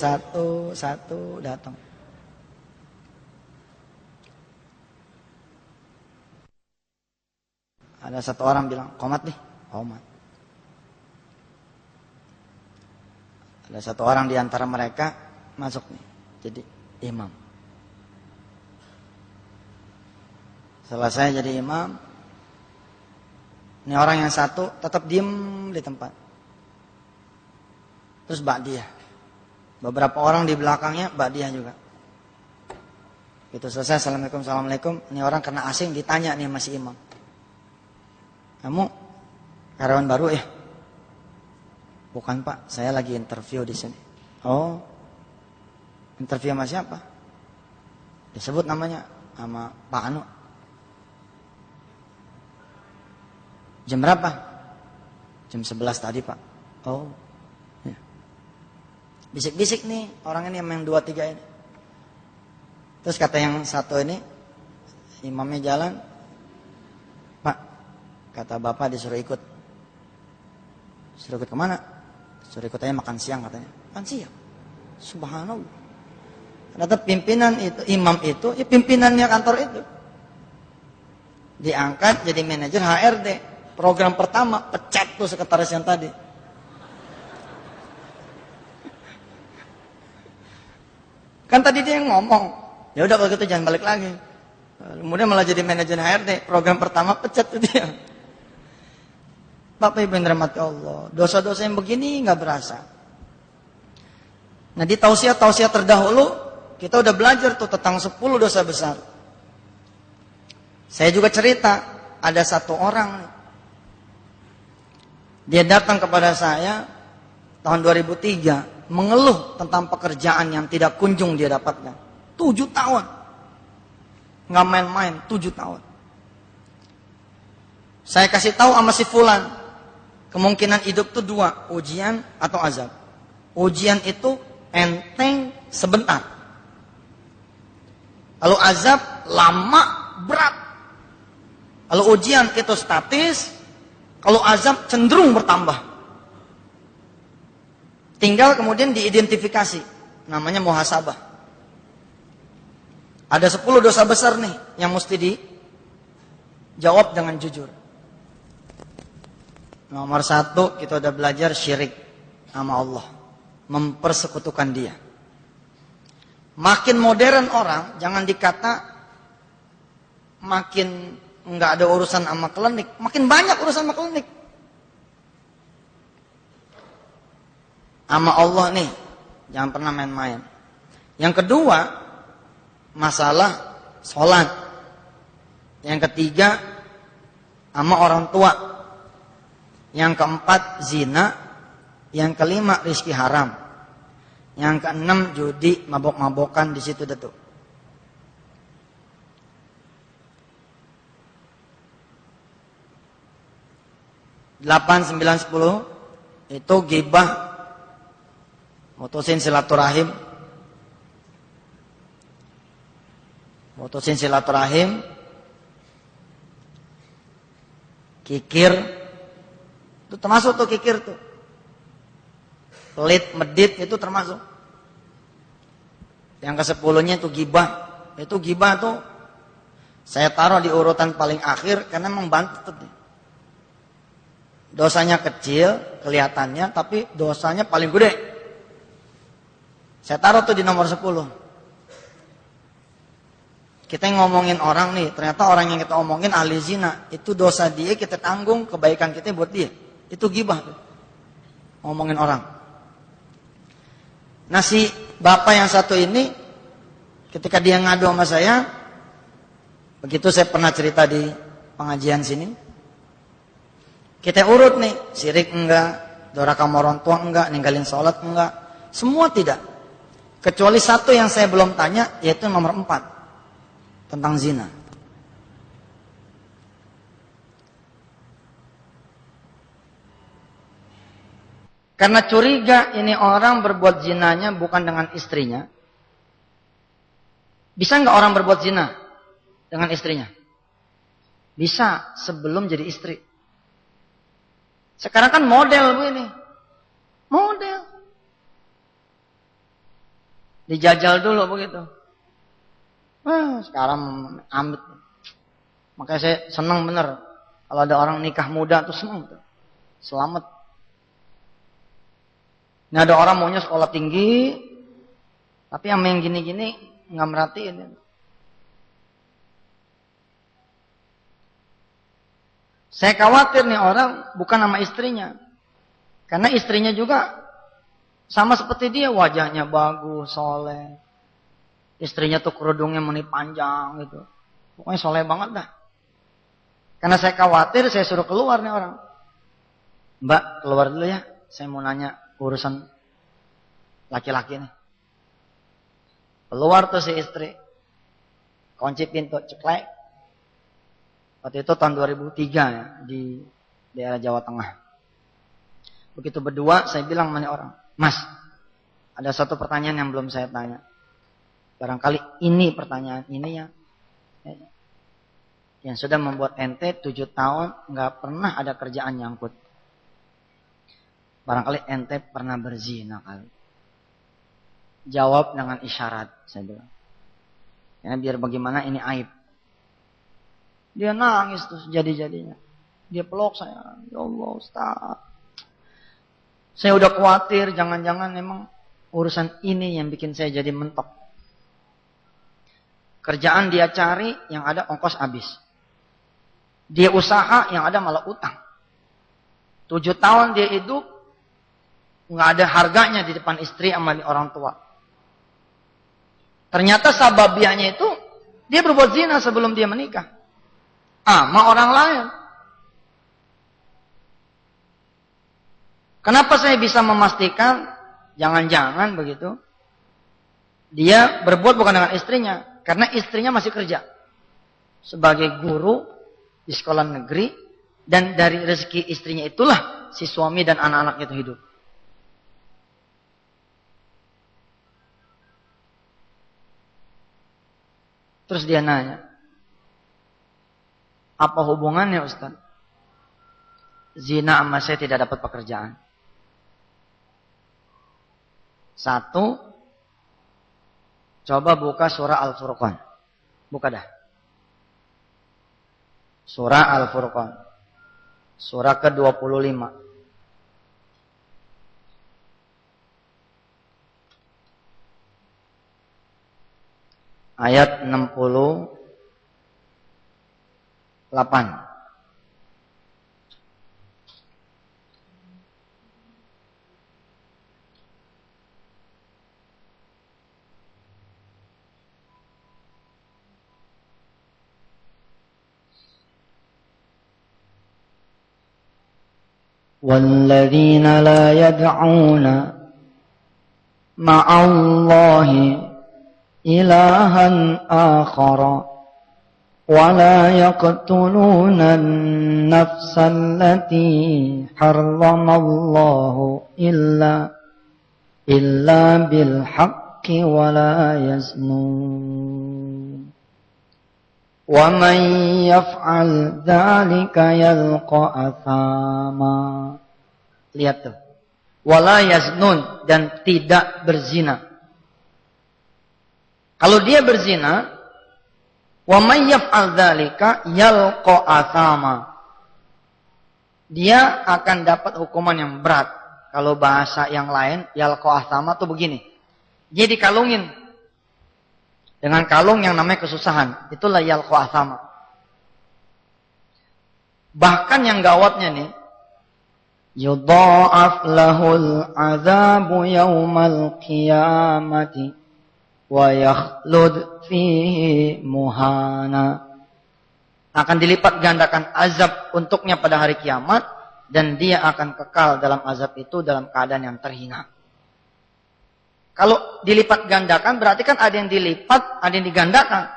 C: datang. Ada satu orang bilang, "Qomat nih." Qomat. Ada satu orang di antara mereka masuk nih. Jadi imam. Setelah saya jadi imam, ini orang yang satu tetap diem di tempat. Terus ba'diyah. Beberapa orang di belakangnya badiah juga. Itu selesai, assalamualaikum, assalamualaikum. Ini orang kena asing ditanya nih masih imam. Kamu karyawan baru ya? Bukan Pak, saya lagi interview di sini. Oh, interview sama siapa? Disebut namanya sama Pak Anu. Jam berapa? Jam 11 tadi Pak. Oh, ya. Bisik-bisik nih orang ini yang 2-3 ini. Terus kata yang satu ini, imamnya jalan, Pak, kata bapak disuruh ikut. Suruh ikut kemana? Suruh ikut aja makan siang katanya. Makan siang? Subhanallah. Ternyata pimpinan itu, imam itu, ya pimpinannya kantor itu. Diangkat jadi manajer HRD. Program pertama, pecat tuh sekretaris yang tadi. Kan tadi dia yang ngomong. Ya udah kalau gitu jangan balik lagi. Kemudian malah jadi manajer HRD. Program pertama pecat tuh dia. Bapak Ibu yang dirahmati Allah, dosa-dosa yang begini nggak berasa. Nah di tausiah terdahulu kita udah belajar tuh tentang 10 dosa besar. Saya juga cerita, ada satu orang nih, dia datang kepada saya tahun 2003 mengeluh tentang pekerjaan yang tidak kunjung dia dapatkan. 7 tahun. Nggak main-main, 7 tahun. Saya kasih tahu sama si fulan, kemungkinan hidup itu 2, ujian atau azab. Ujian itu enteng sebentar. Kalau azab lama, berat. Kalau ujian itu statis, kalau azab cenderung bertambah. Tinggal kemudian diidentifikasi, namanya muhasabah. Ada 10 dosa besar nih yang mesti dijawab dengan jujur. Nomor 1, kita udah belajar syirik sama Allah, mempersekutukan Dia. Makin modern orang, jangan dikata makin nggak ada urusan sama klinik, makin banyak urusan sama klinik. Sama Allah nih, jangan pernah main-main. Yang kedua, masalah sholat. Yang ketiga, sama orang tua. Yang keempat, zina. Yang kelima, rizki haram. Yang keenam, judi, mabok-mabokan di situ tuh. Delapan, 9, 10 itu ghibah, mutusin silaturahim. Mutusin silaturahim, kikir, itu termasuk tuh kikir tuh. Pelit, medit itu termasuk. Yang ke-10-nya itu ghibah. Itu ghibah tuh saya taruh di urutan paling akhir karena memang bantet. Dosanya kecil kelihatannya, tapi dosanya paling gede. Saya taruh tuh di nomor 10. Kita ngomongin orang nih, ternyata orang yang kita omongin ahli zina, itu dosa dia kita tanggung, kebaikan kita buat dia. Itu ghibah tuh. Ngomongin orang. Nah si bapak yang satu ini, ketika dia ngadu sama saya, begitu saya pernah cerita di pengajian sini, kita urut nih, syirik enggak, doraka sama orang tua enggak, ninggalin sholat enggak, semua tidak. Kecuali satu yang saya belum tanya, yaitu nomor 4. Tentang zina. Karena curiga ini orang berbuat zinanya bukan dengan istrinya. Bisa nggak orang berbuat zina dengan istrinya? Bisa sebelum jadi istri. Sekarang kan model bu ini. Model. Dijajal dulu begitu. Sekarang amit. Makanya saya senang bener kalau ada orang nikah muda tuh senang tuh. Selamat. Ini ada orang maunya sekolah tinggi, tapi yang main gini-gini nggak merhatiin. Saya khawatir nih orang bukan sama istrinya, karena istrinya juga Sama seperti dia, wajahnya bagus, soleh. Istrinya tuh kerudungnya meni panjang gitu. Pokoknya soleh banget dah. Karena saya khawatir, saya suruh keluar nih orang. Mbak, keluar dulu ya. Saya mau nanya urusan laki-laki nih. Keluar tuh si istri. Kunci pintu, ceklek. Waktu itu tahun 2003 ya, di daerah Jawa Tengah. Begitu berdua, saya bilang sama orang, Mas, ada satu pertanyaan yang belum saya tanya. Barangkali ini pertanyaan ini ya, yang sudah membuat ente 7 tahun nggak pernah ada kerjaan nyangkut. Barangkali ente pernah berzina kali. Jawab dengan isyarat, saya bilang. Ya, biar bagaimana ini aib. Dia nangis tuh jadi-jadinya. Dia peluk saya. Ya Allah Ustaz. Saya udah khawatir jangan-jangan memang urusan ini yang bikin saya jadi mentok. Kerjaan dia cari yang ada ongkos habis. Dia usaha yang ada malah utang. 7 tahun dia hidup nggak ada harganya di depan istri sama orang tua. Ternyata sababiahnya itu dia berbuat zina sebelum dia menikah. Sama orang lain. Kenapa saya bisa memastikan jangan-jangan begitu? Dia berbuat bukan dengan istrinya, karena istrinya masih kerja sebagai guru di sekolah negeri, dan dari rezeki istrinya itulah si suami dan anak-anaknya itu hidup. Terus dia nanya, apa hubungannya Ustaz? Zina sama saya tidak dapat pekerjaan. 1, coba buka surah Al-Furqan. Buka dah. Surah Al-Furqan. Surah ke-25. Ayat 68. والذين لا يدعون مع الله إلها آخر ولا يقتلون النفس التي حرم الله إلا بالحق ولا يزنون ومن يفعل ذلك يلقى أثاما. Lihat tuh. Wala yaznun, dan tidak berzina. Kalau dia berzina, wa may yaf'al dzalika yalqa athama. Dia akan dapat hukuman yang berat. Kalau bahasa yang lain, yalqa athama tuh begini. Dia dikalungin dengan kalung yang namanya kesusahan. Itulah yalqa athama. Bahkan yang gawatnya nih, yudha'af lahul azabu yaumal qiyamati wa yakhlud fihi muhana. Akan dilipat gandakan azab untuknya pada hari kiamat, dan dia akan kekal dalam azab itu dalam keadaan yang terhina. Kalau dilipat gandakan berarti kan ada yang dilipat, ada yang digandakan.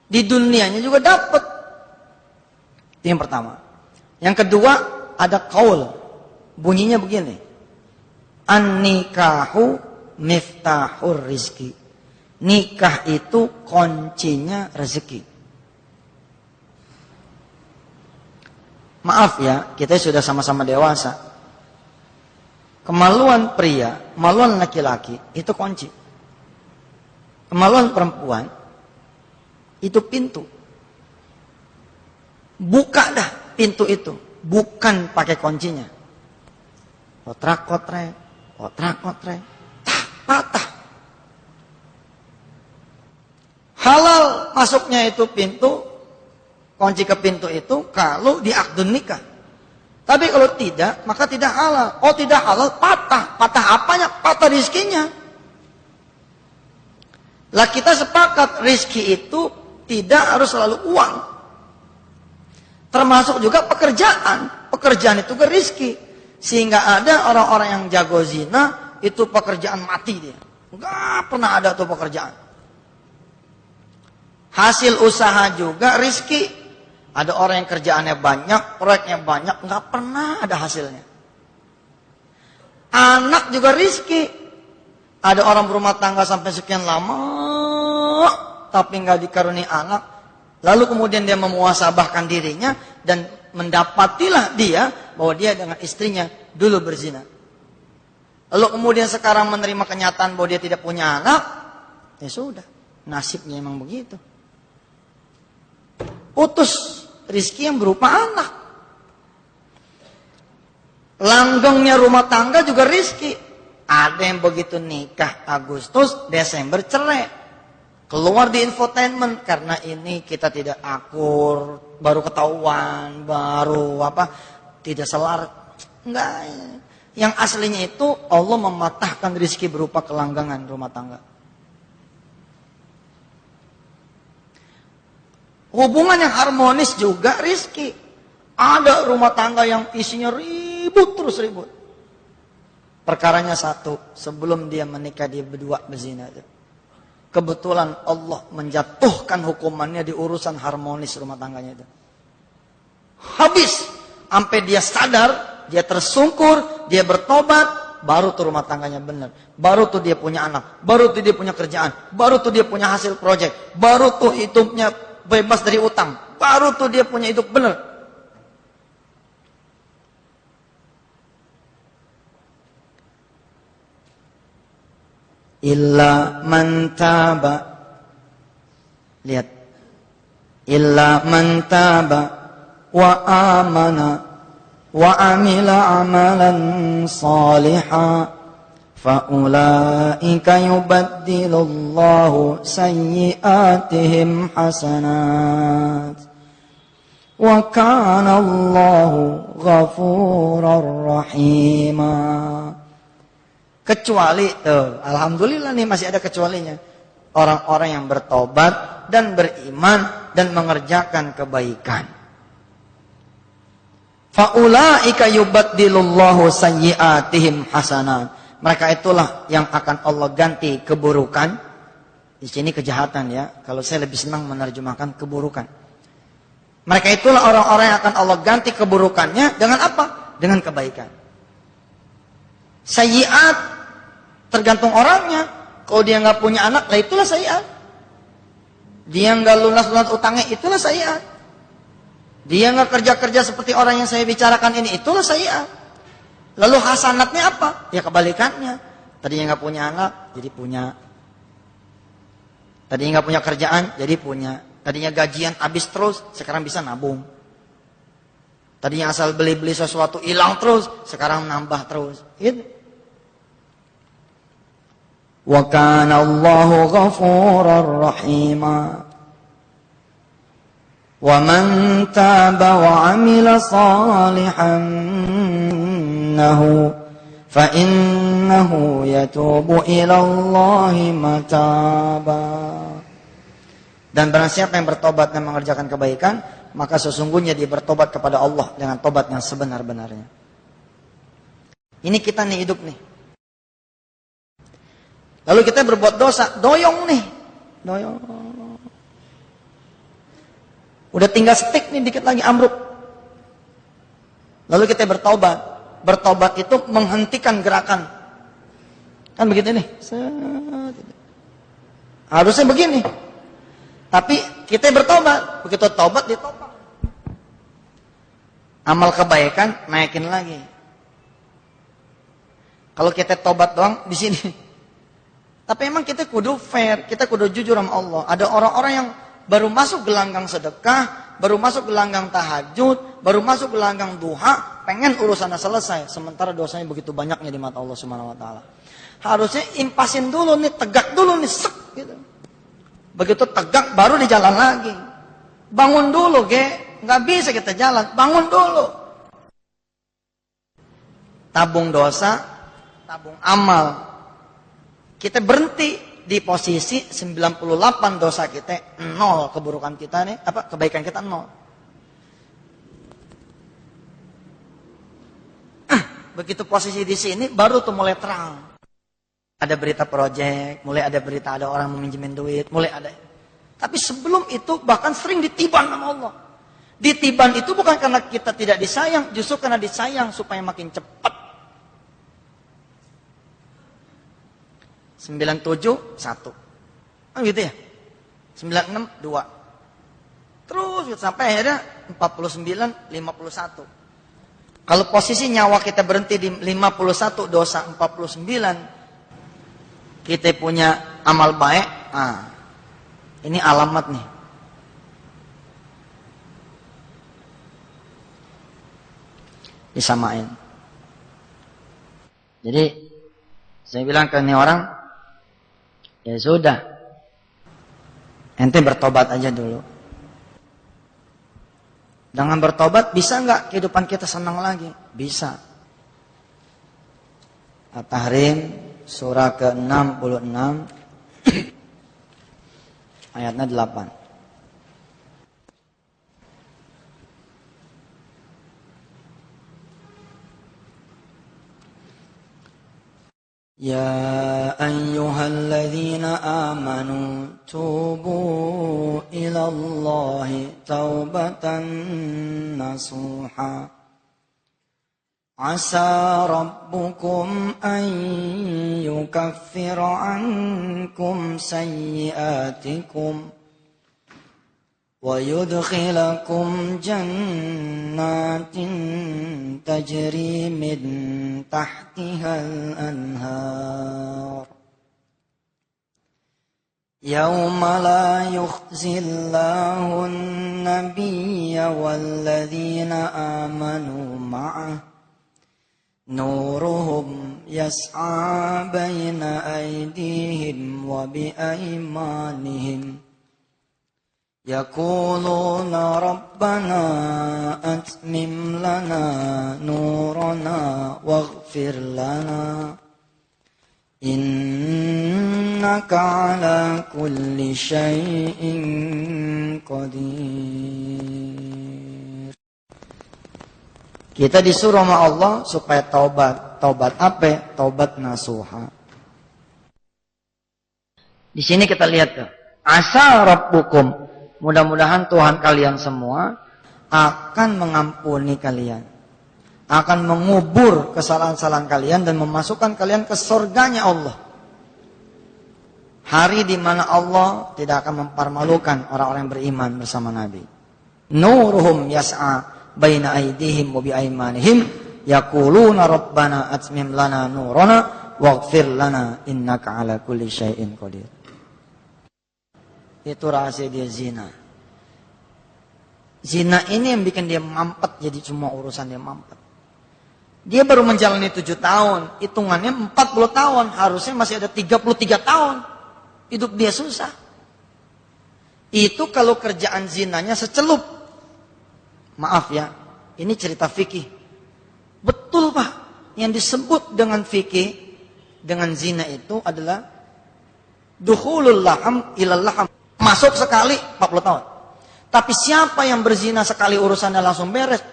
C: Di dunianya juga dapat. Itu yang pertama. Yang kedua, ada qaul. Bunyinya begini. An-nikahu miftahur rizki. Nikah itu kuncinya rezeki. Maaf ya, kita sudah sama-sama dewasa. Kemaluan pria, kemaluan laki-laki itu kunci. Kemaluan perempuan itu pintu. Buka dah pintu itu, bukan pakai kuncinya. Kotrak-kotrek, kotrak-kotrek, patah. Halal masuknya itu pintu, kunci ke pintu itu kalau di akdun nikah. Tapi kalau tidak, maka tidak halal. Oh, tidak halal, patah. Patah apanya? Patah rizkinya. Lah kita sepakat rizki itu tidak harus selalu uang. Termasuk juga pekerjaan. Pekerjaan itu ke rizki. Sehingga ada orang-orang yang jago zina, itu pekerjaan mati dia. Enggak pernah ada tuh pekerjaan. Hasil usaha juga rizki. Ada orang yang kerjaannya banyak, proyeknya banyak, nggak pernah ada hasilnya. Anak juga rizki. Ada orang berumah tangga sampai sekian lama, tapi nggak dikaruni anak. Lalu kemudian dia memuhasabahkan dirinya dan mendapatilah dia bahwa dia dengan istrinya dulu berzina. Lalu kemudian sekarang menerima kenyataan bahwa dia tidak punya anak, ya sudah, nasibnya emang begitu. Putus rizki yang berupa anak. Langgengnya rumah tangga juga rizki. Ada yang begitu nikah Agustus, Desember cerai. Keluar di infotainment karena ini kita tidak akur, baru ketahuan, baru tidak selar. Enggak. Yang aslinya itu Allah mematahkan rizki berupa kelanggangan rumah tangga. Hubungan yang harmonis juga rizki. Ada rumah tangga yang isinya ribut terus ribut. Perkaranya satu, sebelum dia menikah dia berdua berzina. Kebetulan Allah menjatuhkan hukumannya di urusan harmonis rumah tangganya itu. Habis, sampai dia sadar, dia tersungkur, dia bertobat, baru tuh rumah tangganya benar. Baru tuh dia punya anak, baru tuh dia punya kerjaan, baru tuh dia punya hasil proyek, baru tuh hidupnya bebas dari utang. Baru tuh dia punya hidup benar. Illa man taba. Lihat. Illa man taba wa amana wa amila amalan salihan فَأُولَٰئِكَ يُبَدِّلُ اللَّهُ سَيِّئَاتِهِمْ حَسَنَاتٍ وَكَانَ اللَّهُ غَفُورًا رَحِيمًا. Kecuali, alhamdulillah nih masih ada kecualinya. Orang-orang yang bertobat dan beriman dan mengerjakan kebaikan. فَأُولَٰئِكَ يُبَدِّلُ اللَّهُ سَيِّئَاتِهِمْ حَسَنَاتٍ. Mereka itulah yang akan Allah ganti keburukan. Di sini kejahatan ya. Kalau saya lebih senang menerjemahkan keburukan. Mereka itulah orang-orang yang akan Allah ganti keburukannya dengan apa? Dengan kebaikan. Sayyiat tergantung orangnya. Kalau dia nggak punya anak, lah itulah sayyiat. Dia nggak lunas utangnya, itulah sayyiat. Dia nggak kerja-kerja seperti orang yang saya bicarakan ini, itulah sayyiat. Lalu hasanatnya apa? Ya kebalikannya. Tadinya nggak punya anak, jadi punya. Tadinya nggak punya kerjaan, jadi punya. Tadinya gajian habis terus, sekarang bisa nabung. Tadinya asal beli-beli sesuatu hilang terus, sekarang nambah terus. Gitu. Wa kana Allahu ghafurar rahima. Wa man taba wa amila salihan فَإِنَّهُ يَتُوبُ إِلَى اللَّهِ مَتَابًا. Dan barang siapa yang bertobat dan mengerjakan kebaikan, maka sesungguhnya dia bertobat kepada Allah dengan tobat yang sebenar-benarnya. Ini kita nih hidup nih. Lalu kita berbuat dosa, doyong nih. Doyong. Udah tinggal stik nih, dikit lagi ambruk. Lalu kita bertobat. Bertobat itu menghentikan gerakan. Kan begitu nih. Harusnya begini. Tapi kita bertobat. Begitu tobat, ditopang. Amal kebaikan, naikin lagi. Kalau kita tobat doang, di sini. Tapi emang kita kudu fair. Kita kudu jujur sama Allah. Ada orang-orang yang baru masuk gelanggang sedekah, baru masuk gelanggang tahajud, baru masuk gelanggang duha, pengen urusannya selesai, sementara dosanya begitu banyaknya di mata Allah Subhanahu wa taala. Harusnya impasin dulu nih, tegak dulu nih, sek gitu. Begitu tegak baru di jalan lagi. Bangun dulu, nggak bisa kita jalan, bangun dulu. tabung dosa, tabung amal. Kita berhenti di posisi 98 dosa kita, 0 keburukan kita nih, kebaikan kita 0. Begitu posisi di sini baru tuh mulai terang. Ada berita proyek, mulai ada berita ada orang meminjemin duit, mulai ada. Tapi sebelum itu bahkan sering ditiban sama Allah. Ditiban itu bukan karena kita tidak disayang, justru karena disayang supaya makin cepat. 97 1. Oh gitu ya. 96 2. Terus sampai akhirnya 49 51. Kalau posisi nyawa kita berhenti di 51 dosa 49, kita punya amal baik, ini alamat nih. Disamain. Jadi saya bilang ke ini orang, ya sudah, ente bertobat aja dulu. Dengan bertobat bisa nggak kehidupan kita senang lagi? Bisa. At-Tahrim surah ke-66 ayatnya 8. يا أيها الذين آمنوا توبوا إلى الله توبة نصوحا عسى ربكم أن يكفر عنكم سيئاتكم ويدخلكم جنات تجري من تحتها الأنهار يوم لا يخزي الله النبي والذين آمنوا معه نورهم يسعى بين أيديهم وبأيمانهم يقولون ربنا أتمم لنا نورنا واغفر لنا إنك على كل شيء قدير. Kita disuruh sama Allah supaya taubat. Taubat apa? Taubat nasuha. Di sini kita lihat tuh. Asa rabbukum. Mudah-mudahan Tuhan kalian semua akan mengampuni kalian. Akan mengubur kesalahan-kesalahan kalian dan memasukkan kalian ke surganya Allah. Hari di mana Allah tidak akan mempermalukan orang-orang yang beriman bersama Nabi. Nuruhum yas'a baina aydihim wa biaymanihim yaquluna rabbana atmim lana nurana waghfir lana innaka ala kulli syai'in qadir. Itu rahasia dia zina. Zina ini yang bikin dia mampet, jadi semua urusan dia mampet. Dia baru menjalani 7 tahun, hitungannya 40 tahun, harusnya masih ada 33 tahun. Hidup dia susah. Itu kalau kerjaan zinanya secelup. Maaf ya, ini cerita fikih. Betul Pak, yang disebut dengan fikih, dengan zina itu adalah dukhulul laham ilal laham. Masuk sekali 40 tahun. Tapi siapa yang berzina sekali urusannya langsung beres?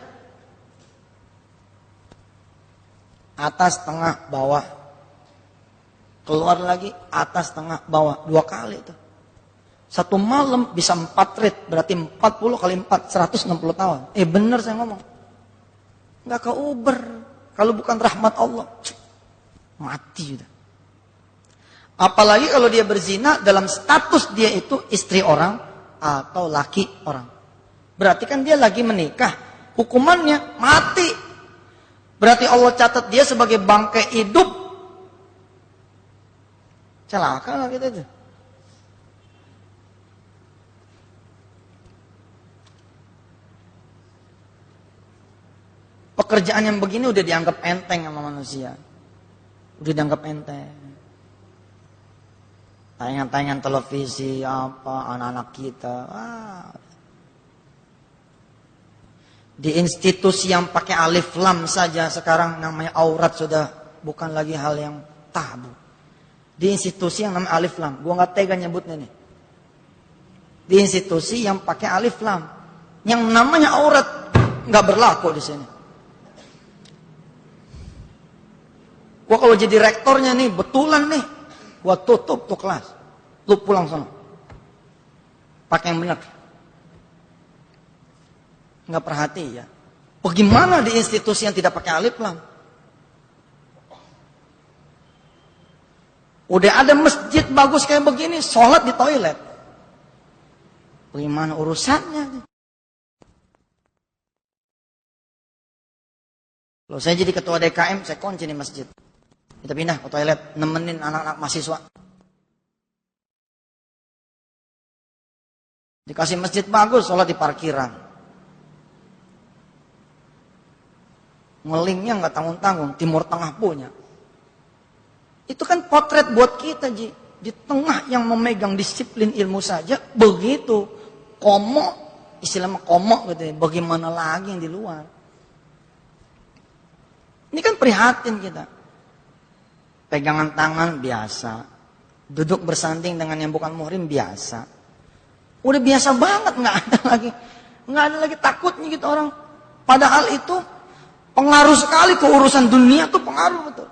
C: Atas, tengah, bawah. Keluar lagi, atas, tengah, bawah. 2 kali itu. 1 malam bisa 4 rit. Berarti 40 kali 4, 160 tahun. Bener saya ngomong. Nggak ke Uber. Kalau bukan rahmat Allah. Mati udah. Apalagi kalau dia berzina dalam status dia itu istri orang atau laki orang. Berarti kan dia lagi menikah. Hukumannya mati. Berarti Allah catat dia sebagai bangkai hidup. Celaka lah kita itu. Pekerjaan yang begini udah dianggap enteng sama manusia. Udah dianggap enteng. Tayangan-tayangan televisi, anak-anak kita. Di institusi yang pakai alif lam saja sekarang namanya aurat sudah bukan lagi hal yang tabu. Di institusi yang namanya alif lam, gua nggak tega nyebutnya nih. Di institusi yang pakai alif lam, yang namanya aurat nggak berlaku di sini. Gua kalau jadi rektornya nih, betulan nih, gua tutup tuh kelas, lu pulang sana, pakai yang benar. Nggak perhati ya. Bagaimana di institusi yang tidak pakai alif lam? Udah ada masjid bagus kayak begini, sholat di toilet. Bagaimana urusannya? Kalau saya jadi ketua DKM, saya kunci nih masjid. Kita pindah ke toilet, nemenin anak-anak mahasiswa. Dikasih masjid bagus, sholat di parkiran. Ngelingnya nggak tanggung-tanggung, Timur Tengah punya. Itu kan potret buat kita, Ji. Di tengah yang memegang disiplin ilmu saja, begitu. Komo, istilahnya komo gitu ya. Bagaimana lagi yang di luar? Ini kan prihatin kita. Pegangan tangan biasa. Duduk bersanding dengan yang bukan muhrim biasa. Udah biasa banget, nggak ada lagi takutnya gitu orang. Padahal itu pengaruh sekali ke urusan dunia tuh pengaruh betul.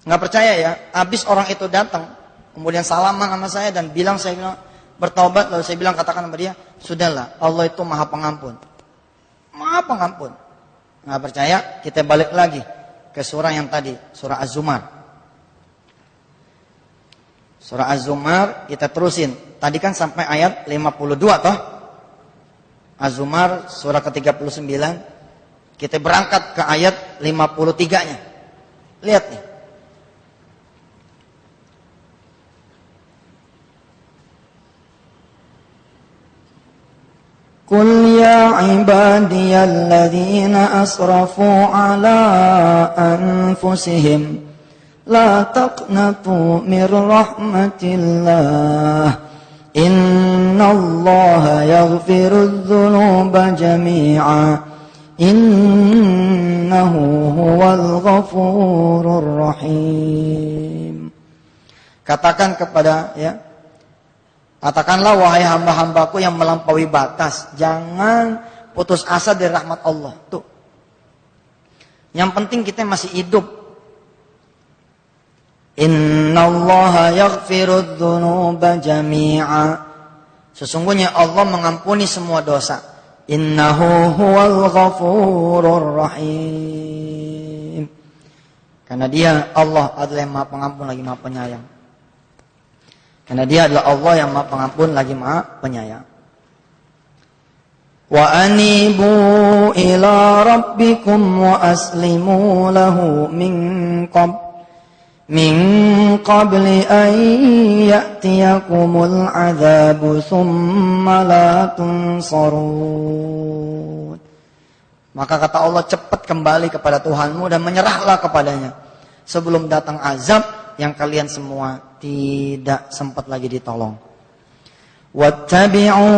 C: Nggak percaya ya, habis orang itu datang, kemudian salaman sama saya dan saya bilang bertobat, lalu saya bilang katakan sama dia, sudahlah, Allah itu maha pengampun. Maha pengampun. Nggak percaya, kita balik lagi ke surah yang tadi, surah Az-Zumar. Surah Az-Zumar kita terusin. Tadi kan sampai ayat 52 toh. Az-Zumar surah ke-39. Kita berangkat ke ayat 53-nya. Lihat nih.
B: Qul ya ibadiyalladzina asrafu ala anfusihim la taqnatu mir rahmatillah innallaha yaghfirudz dzunuba jami'a innahu huwal ghafurur rahim.
C: Katakan kepada katakanlah wahai hamba-hambaku yang melampaui batas, jangan putus asa dari rahmat Allah. Tuh. Yang penting kita masih hidup. Innallaha yaghfirudz dzunuba jami'a. Sesungguhnya Allah mengampuni semua dosa. Innahu huwal ghafurur rahim. Karena Dia Allah adalah yang Maha Pengampun lagi Maha Penyayang. Karena Dia adalah Allah yang Maha Pengampun lagi Maha Penyayang. Wa anibu ila rabbikum wa aslimu lahu min qabli an ya'tiyakumul adzabu thumma la tunsarun. Maka kata Allah, cepat kembali kepada Tuhanmu dan menyerahlah kepadanya sebelum datang azab yang kalian semua tidak sempat lagi ditolong. Wattabi'u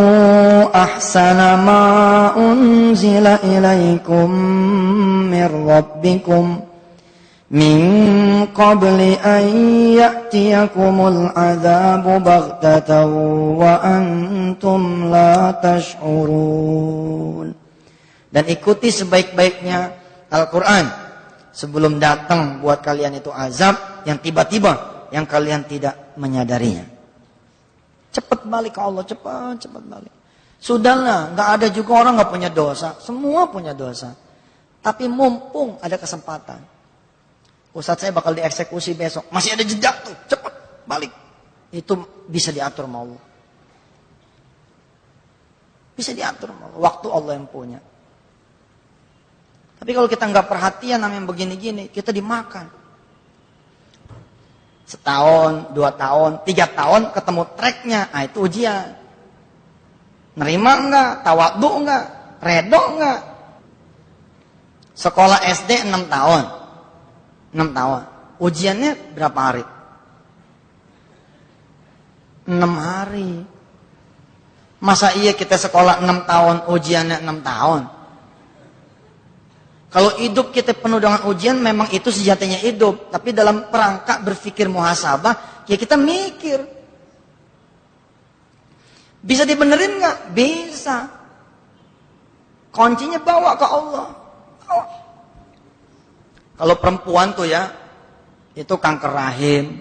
C: ahsana ma unzila ilaikum mir rabbikum min qabli an ya'tiyakumul adzabu baghtatan wa antum la tash'urun. Dan ikuti sebaik-baiknya Al-Quran sebelum datang buat kalian itu azab yang tiba-tiba yang kalian tidak menyadarinya. Cepat balik ke Allah, cepat balik. Sudahlah, nggak ada juga orang nggak punya dosa, semua punya dosa. Tapi mumpung ada kesempatan, Ustadz saya bakal dieksekusi besok, masih ada jeda tuh, cepat balik. Itu bisa diatur sama Allah. Bisa diatur sama Allah. Waktu Allah yang punya. Tapi kalau kita nggak perhatian namanya begini-gini, kita dimakan. Setahun, 2 tahun, 3 tahun ketemu tracknya, itu ujian. Nerima enggak? Tawadhu enggak? Redo enggak? Sekolah SD 6 tahun. 6 tahun. Ujiannya berapa hari? 6 hari. Masa iya kita sekolah 6 tahun, ujiannya 6 tahun? Kalau hidup kita penuh dengan ujian, memang itu sejatinya hidup. Tapi dalam perangkat berpikir muhasabah, ya kita mikir. Bisa dibenerin nggak? Bisa. Kuncinya bawa ke Allah. Bawa. Kalau perempuan tuh ya, itu kanker rahim.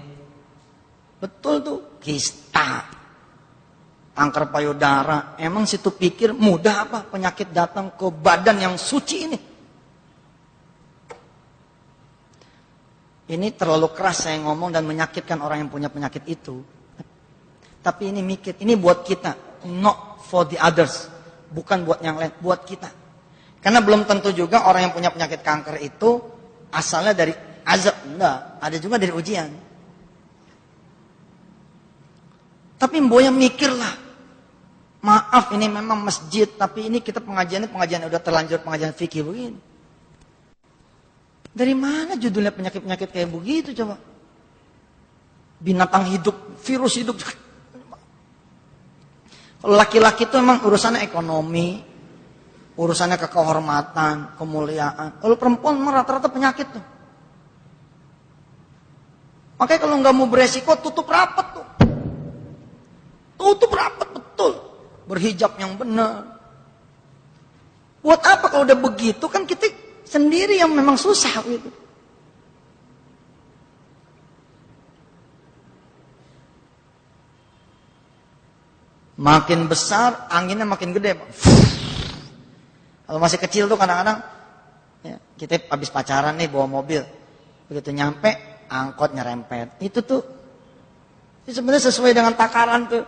C: Betul tuh, kista. Kanker payudara. Emang situ pikir mudah apa penyakit datang ke badan yang suci ini? Ini terlalu keras saya ngomong dan menyakitkan orang yang punya penyakit itu. Tapi ini mikir, ini buat kita. Not for the others. Bukan buat yang lain, buat kita. Karena belum tentu juga orang yang punya penyakit kanker itu asalnya dari azab. Enggak, ada juga dari ujian. Tapi mboya mikirlah. Maaf ini memang masjid, tapi ini kita pengajian udah terlanjur pengajian fikih begini. Dari mana judulnya penyakit-penyakit kayak begitu coba? Binatang hidup, virus hidup. Kalau laki-laki itu memang urusannya ekonomi, urusannya kehormatan, kemuliaan. Kalau perempuan memang rata-rata penyakit tuh. Makanya kalau nggak mau beresiko, tutup rapat tuh. Tutup rapat betul. Berhijab yang benar. Buat apa kalau udah begitu kan kita sendiri yang memang susah gitu. Makin besar anginnya makin gede, Pak. Kalau masih kecil tuh kadang-kadang ya, kita habis pacaran nih bawa mobil. Begitu nyampe angkot nyerempet. Itu tuh sebenarnya sesuai dengan takaran tuh.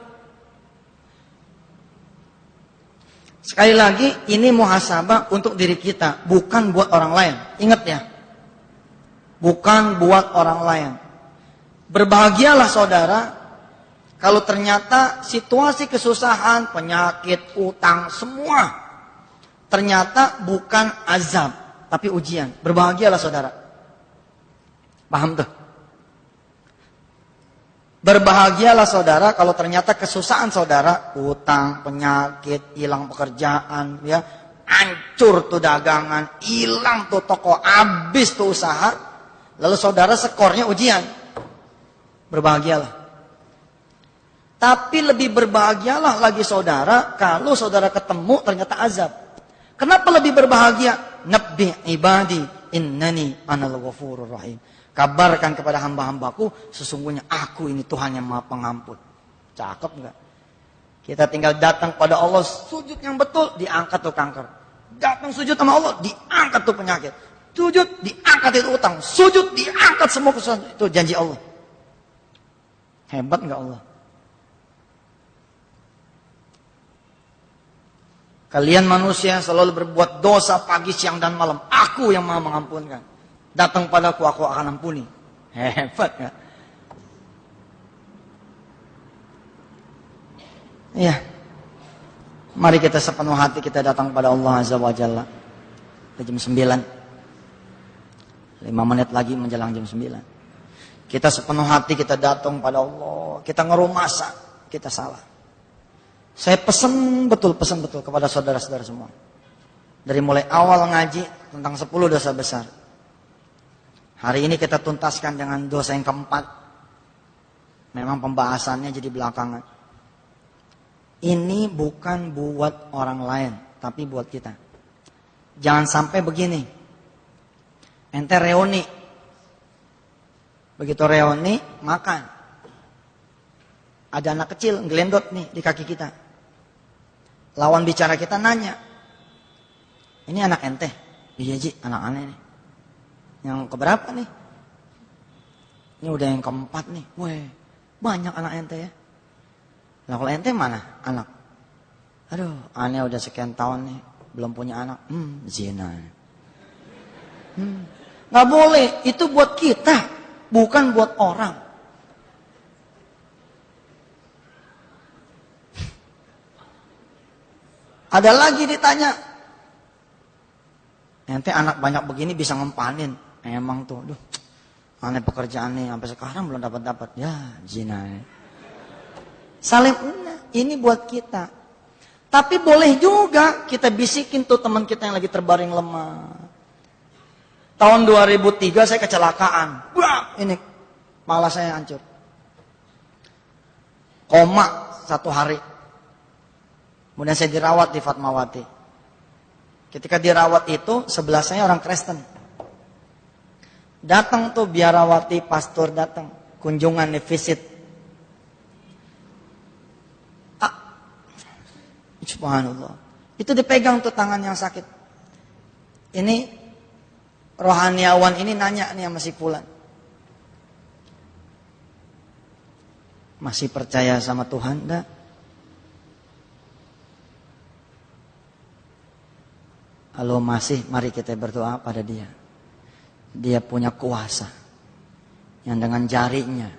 C: Sekali lagi, ini muhasabah untuk diri kita, bukan buat orang lain. Ingat ya, bukan buat orang lain. Berbahagialah saudara, kalau ternyata situasi kesusahan, penyakit, utang, semua, ternyata bukan azab, tapi ujian. Berbahagialah saudara. Paham tuh? Berbahagialah saudara kalau ternyata kesusahan saudara, utang, penyakit, hilang pekerjaan, ya, hancur tuh dagangan, hilang tuh toko, habis tuh usaha, lalu saudara skornya ujian. Berbahagialah. Tapi lebih berbahagialah lagi saudara kalau saudara ketemu ternyata azab. Kenapa lebih berbahagia? Nabbi ibadi innani anal ghafurur rahim. Kabarkan kepada hamba-hambaku, sesungguhnya aku ini Tuhan yang Maha Pengampun. Cakep enggak? Kita tinggal datang pada Allah, sujud yang betul, diangkat tuh kanker. Datang sujud sama Allah, diangkat tuh penyakit. Sujud, diangkat itu utang. Sujud, diangkat semua kesusahan. Itu janji Allah. Hebat enggak Allah? Kalian manusia selalu berbuat dosa pagi, siang, dan malam. Aku yang Maha mengampunkan. Datang padaku, aku akan ampuni. Hebat ya. Iya. Mari kita sepenuh hati kita datang pada Allah Azza wa Jalla. Jam 9. 5 menit lagi menjelang jam 9. Kita sepenuh hati kita datang pada Allah. Kita ngeruh masa. Kita salah. Saya pesan betul kepada saudara-saudara semua. Dari mulai awal ngaji tentang 10 dosa besar. Hari ini kita tuntaskan dengan dosa yang keempat. Memang pembahasannya jadi belakangan. Ini bukan buat orang lain, tapi buat kita. Jangan sampai begini. Ente reuni. Begitu reuni, makan. Ada anak kecil ngelendot nih di kaki kita. Lawan bicara kita nanya. Ini anak ente? Iya Ji, anak aneh nih. Yang keberapa nih? Ini udah yang keempat nih. Weh, banyak anak ente ya. Nah kalau ente mana anak? Aduh, aneh udah sekian tahun nih. Belum punya anak. Zina. Gak boleh, itu buat kita. Bukan buat orang. Ada lagi ditanya. Ente anak banyak begini bisa ngempanin. Emang tuh, aduh, aneh pekerjaan nih, sampai sekarang belum dapat. Ya, zina. Salim, ini buat kita. Tapi boleh juga kita bisikin tuh teman kita yang lagi terbaring lemah. Tahun 2003 saya kecelakaan. Wah, ini kepala saya hancur. Koma 1 hari. Kemudian saya dirawat di Fatmawati. Ketika dirawat itu, sebelah saya orang Kristen. Datang tuh biarawati, pastor datang. Kunjungan nih, visit. Subhanallah. Itu dipegang tuh tangan yang sakit. Ini rohaniawan ini nanya nih sama si Fulan. Masih percaya sama Tuhan enggak? Kalau masih, mari kita berdoa pada dia. Dia punya kuasa yang dengan jarinya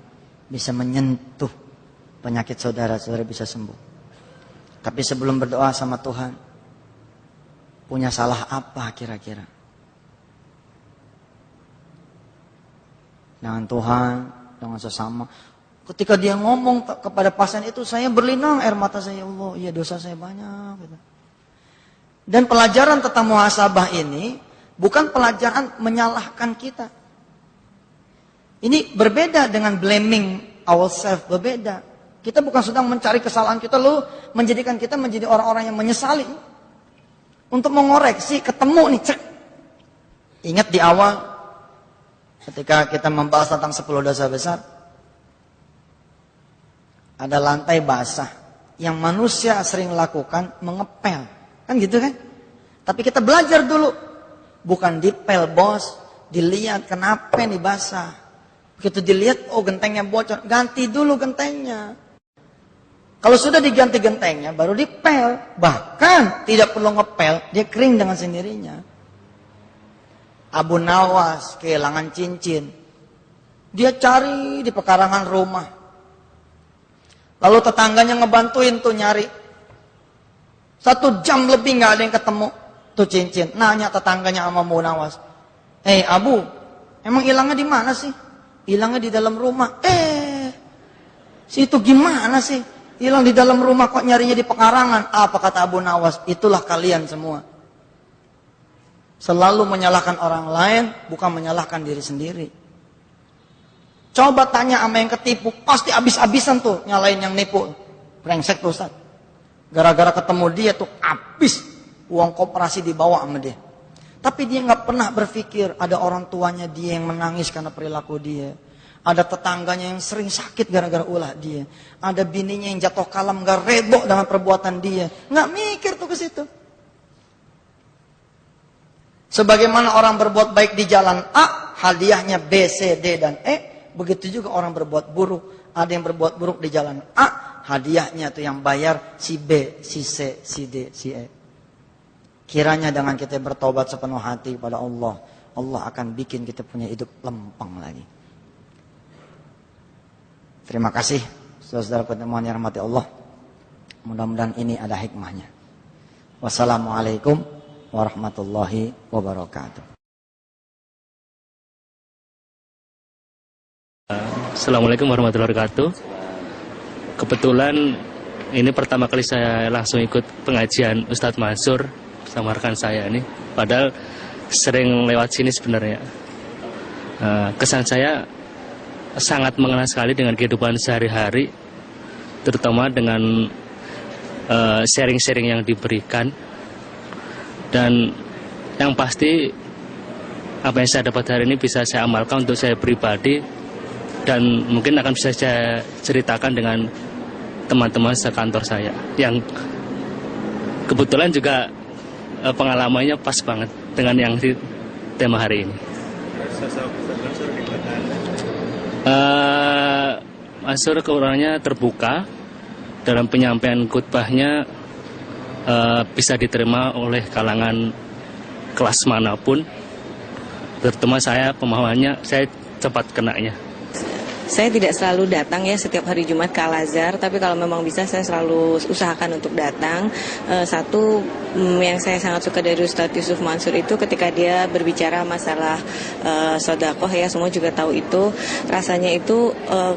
C: bisa menyentuh penyakit saudara-saudara bisa sembuh. Tapi sebelum berdoa sama Tuhan, punya salah apa kira-kira? Dengan Tuhan, dengan sesama. Ketika dia ngomong kepada pasien itu, saya berlinang air mata saya, ya Allah, ya dosa saya banyak. Gitu. Dan pelajaran tentang muhasabah ini bukan pelajaran menyalahkan kita. Ini berbeda dengan blaming ourselves, berbeda. Kita bukan sedang mencari kesalahan kita, lalu menjadikan kita menjadi orang-orang yang menyesali. Untuk mengoreksi, ketemu nih, cek. Ingat di awal, ketika kita membahas tentang 10 dosa besar, ada lantai basah yang manusia sering lakukan, mengepel. Kan gitu kan? Tapi kita belajar dulu. Bukan dipel bos, dilihat kenapa nih basah. Begitu dilihat, oh gentengnya bocor, ganti dulu gentengnya. Kalau sudah diganti gentengnya, baru dipel. Bahkan tidak perlu ngepel, dia kering dengan sendirinya. Abu Nawas kehilangan cincin. Dia cari di pekarangan rumah. Lalu tetangganya ngebantuin tuh nyari. 1 jam lebih gak ada yang ketemu tuh cincin. Nanya tetangganya sama Abu Nawas. Abu, emang hilangnya di mana sih? Hilangnya di dalam rumah. Situ gimana sih? Hilang di dalam rumah kok nyarinya di pekarangan. Apa kata Abu Nawas? Itulah kalian semua. Selalu menyalahkan orang lain, bukan menyalahkan diri sendiri. Coba tanya sama yang ketipu, pasti abis-abisan tuh nyalain yang nipu. Brengsek tuh Ustaz. Gara-gara ketemu dia tuh habis uang koperasi dibawa sama dia. Tapi dia nggak pernah berpikir ada orang tuanya dia yang menangis karena perilaku dia. Ada tetangganya yang sering sakit gara-gara ulah dia. Ada bininya yang jatuh kalam gak redho dengan perbuatan dia. Nggak mikir tuh ke situ. Sebagaimana orang berbuat baik di jalan A, hadiahnya B, C, D, dan E. Begitu juga orang berbuat buruk. Ada yang berbuat buruk di jalan A, hadiahnya tuh yang bayar si B, si C, si D, si E. Kiranya dengan kita bertobat sepenuh hati pada Allah, Allah akan bikin kita punya hidup lempeng lagi. Terima kasih saudara pertemuan yang rahmati Allah. Mudah-mudahan ini ada hikmahnya. Wassalamualaikum warahmatullahi wabarakatuh.
D: Assalamualaikum warahmatullahi wabarakatuh. Kebetulan ini pertama kali saya langsung ikut pengajian Ustadz Mansur bersama rekan saya ini. Padahal sering lewat sini sebenarnya. Kesan saya sangat mengenal sekali dengan kehidupan sehari-hari, terutama dengan sharing-sharing yang diberikan. Dan yang pasti apa yang saya dapat hari ini bisa saya amalkan untuk saya pribadi, dan mungkin akan bisa saya ceritakan dengan teman-teman sekantor saya yang kebetulan juga pengalamannya pas banget dengan yang di tema hari ini. Mansur keurangnya terbuka dalam penyampaian khutbahnya, bisa diterima oleh kalangan kelas manapun, terutama saya pemahamannya saya cepat kenanya.
E: Saya tidak selalu datang ya setiap hari Jumat ke Al-Azhar, tapi kalau memang bisa saya selalu usahakan untuk datang. Satu yang saya sangat suka dari Ustadz Yusuf Mansur itu ketika dia berbicara masalah sodakoh, ya semua juga tahu itu, rasanya itu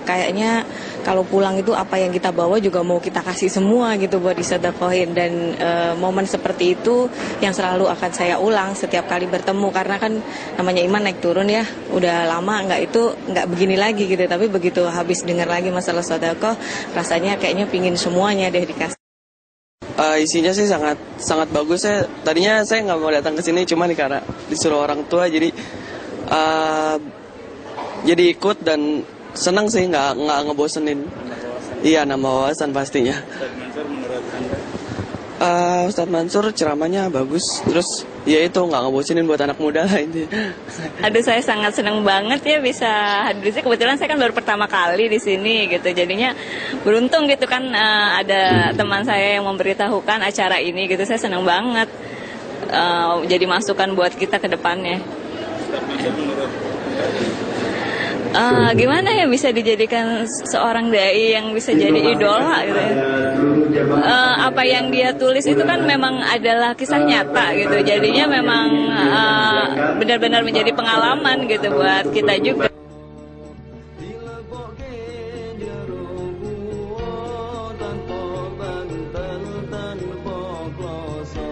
E: kayaknya kalau pulang itu apa yang kita bawa juga mau kita kasih semua gitu buat disedekahin. Dan momen seperti itu yang selalu akan saya ulang setiap kali bertemu, karena kan namanya iman naik turun ya, udah lama nggak begini lagi gitu. Tapi begitu habis dengar lagi masalah sedekah, rasanya kayaknya pingin semuanya deh dikasih.
F: Isinya sih sangat sangat bagus. Tadinya saya nggak mau datang ke sini, cuma karena disuruh orang tua jadi ikut dan senang sih, nggak ngebosenin. Iya, nambah wawasan pastinya. Ustadz Mansur ceramahnya bagus, terus ya itu nggak ngebosenin buat anak muda lah ini.
G: Aduh, saya sangat senang banget ya bisa hadir di sini. Kebetulan saya kan baru pertama kali di sini gitu, jadinya beruntung gitu kan, ada teman saya yang memberitahukan acara ini gitu. Saya senang banget, jadi masukan buat kita ke depannya. Gimana ya bisa dijadikan seorang dai yang bisa jadi idola gitu ya. Apa yang dia tulis itu kan memang adalah kisah nyata gitu, jadinya memang benar-benar menjadi pengalaman gitu buat kita juga.
A: Tanpa bantal tanpa kloso.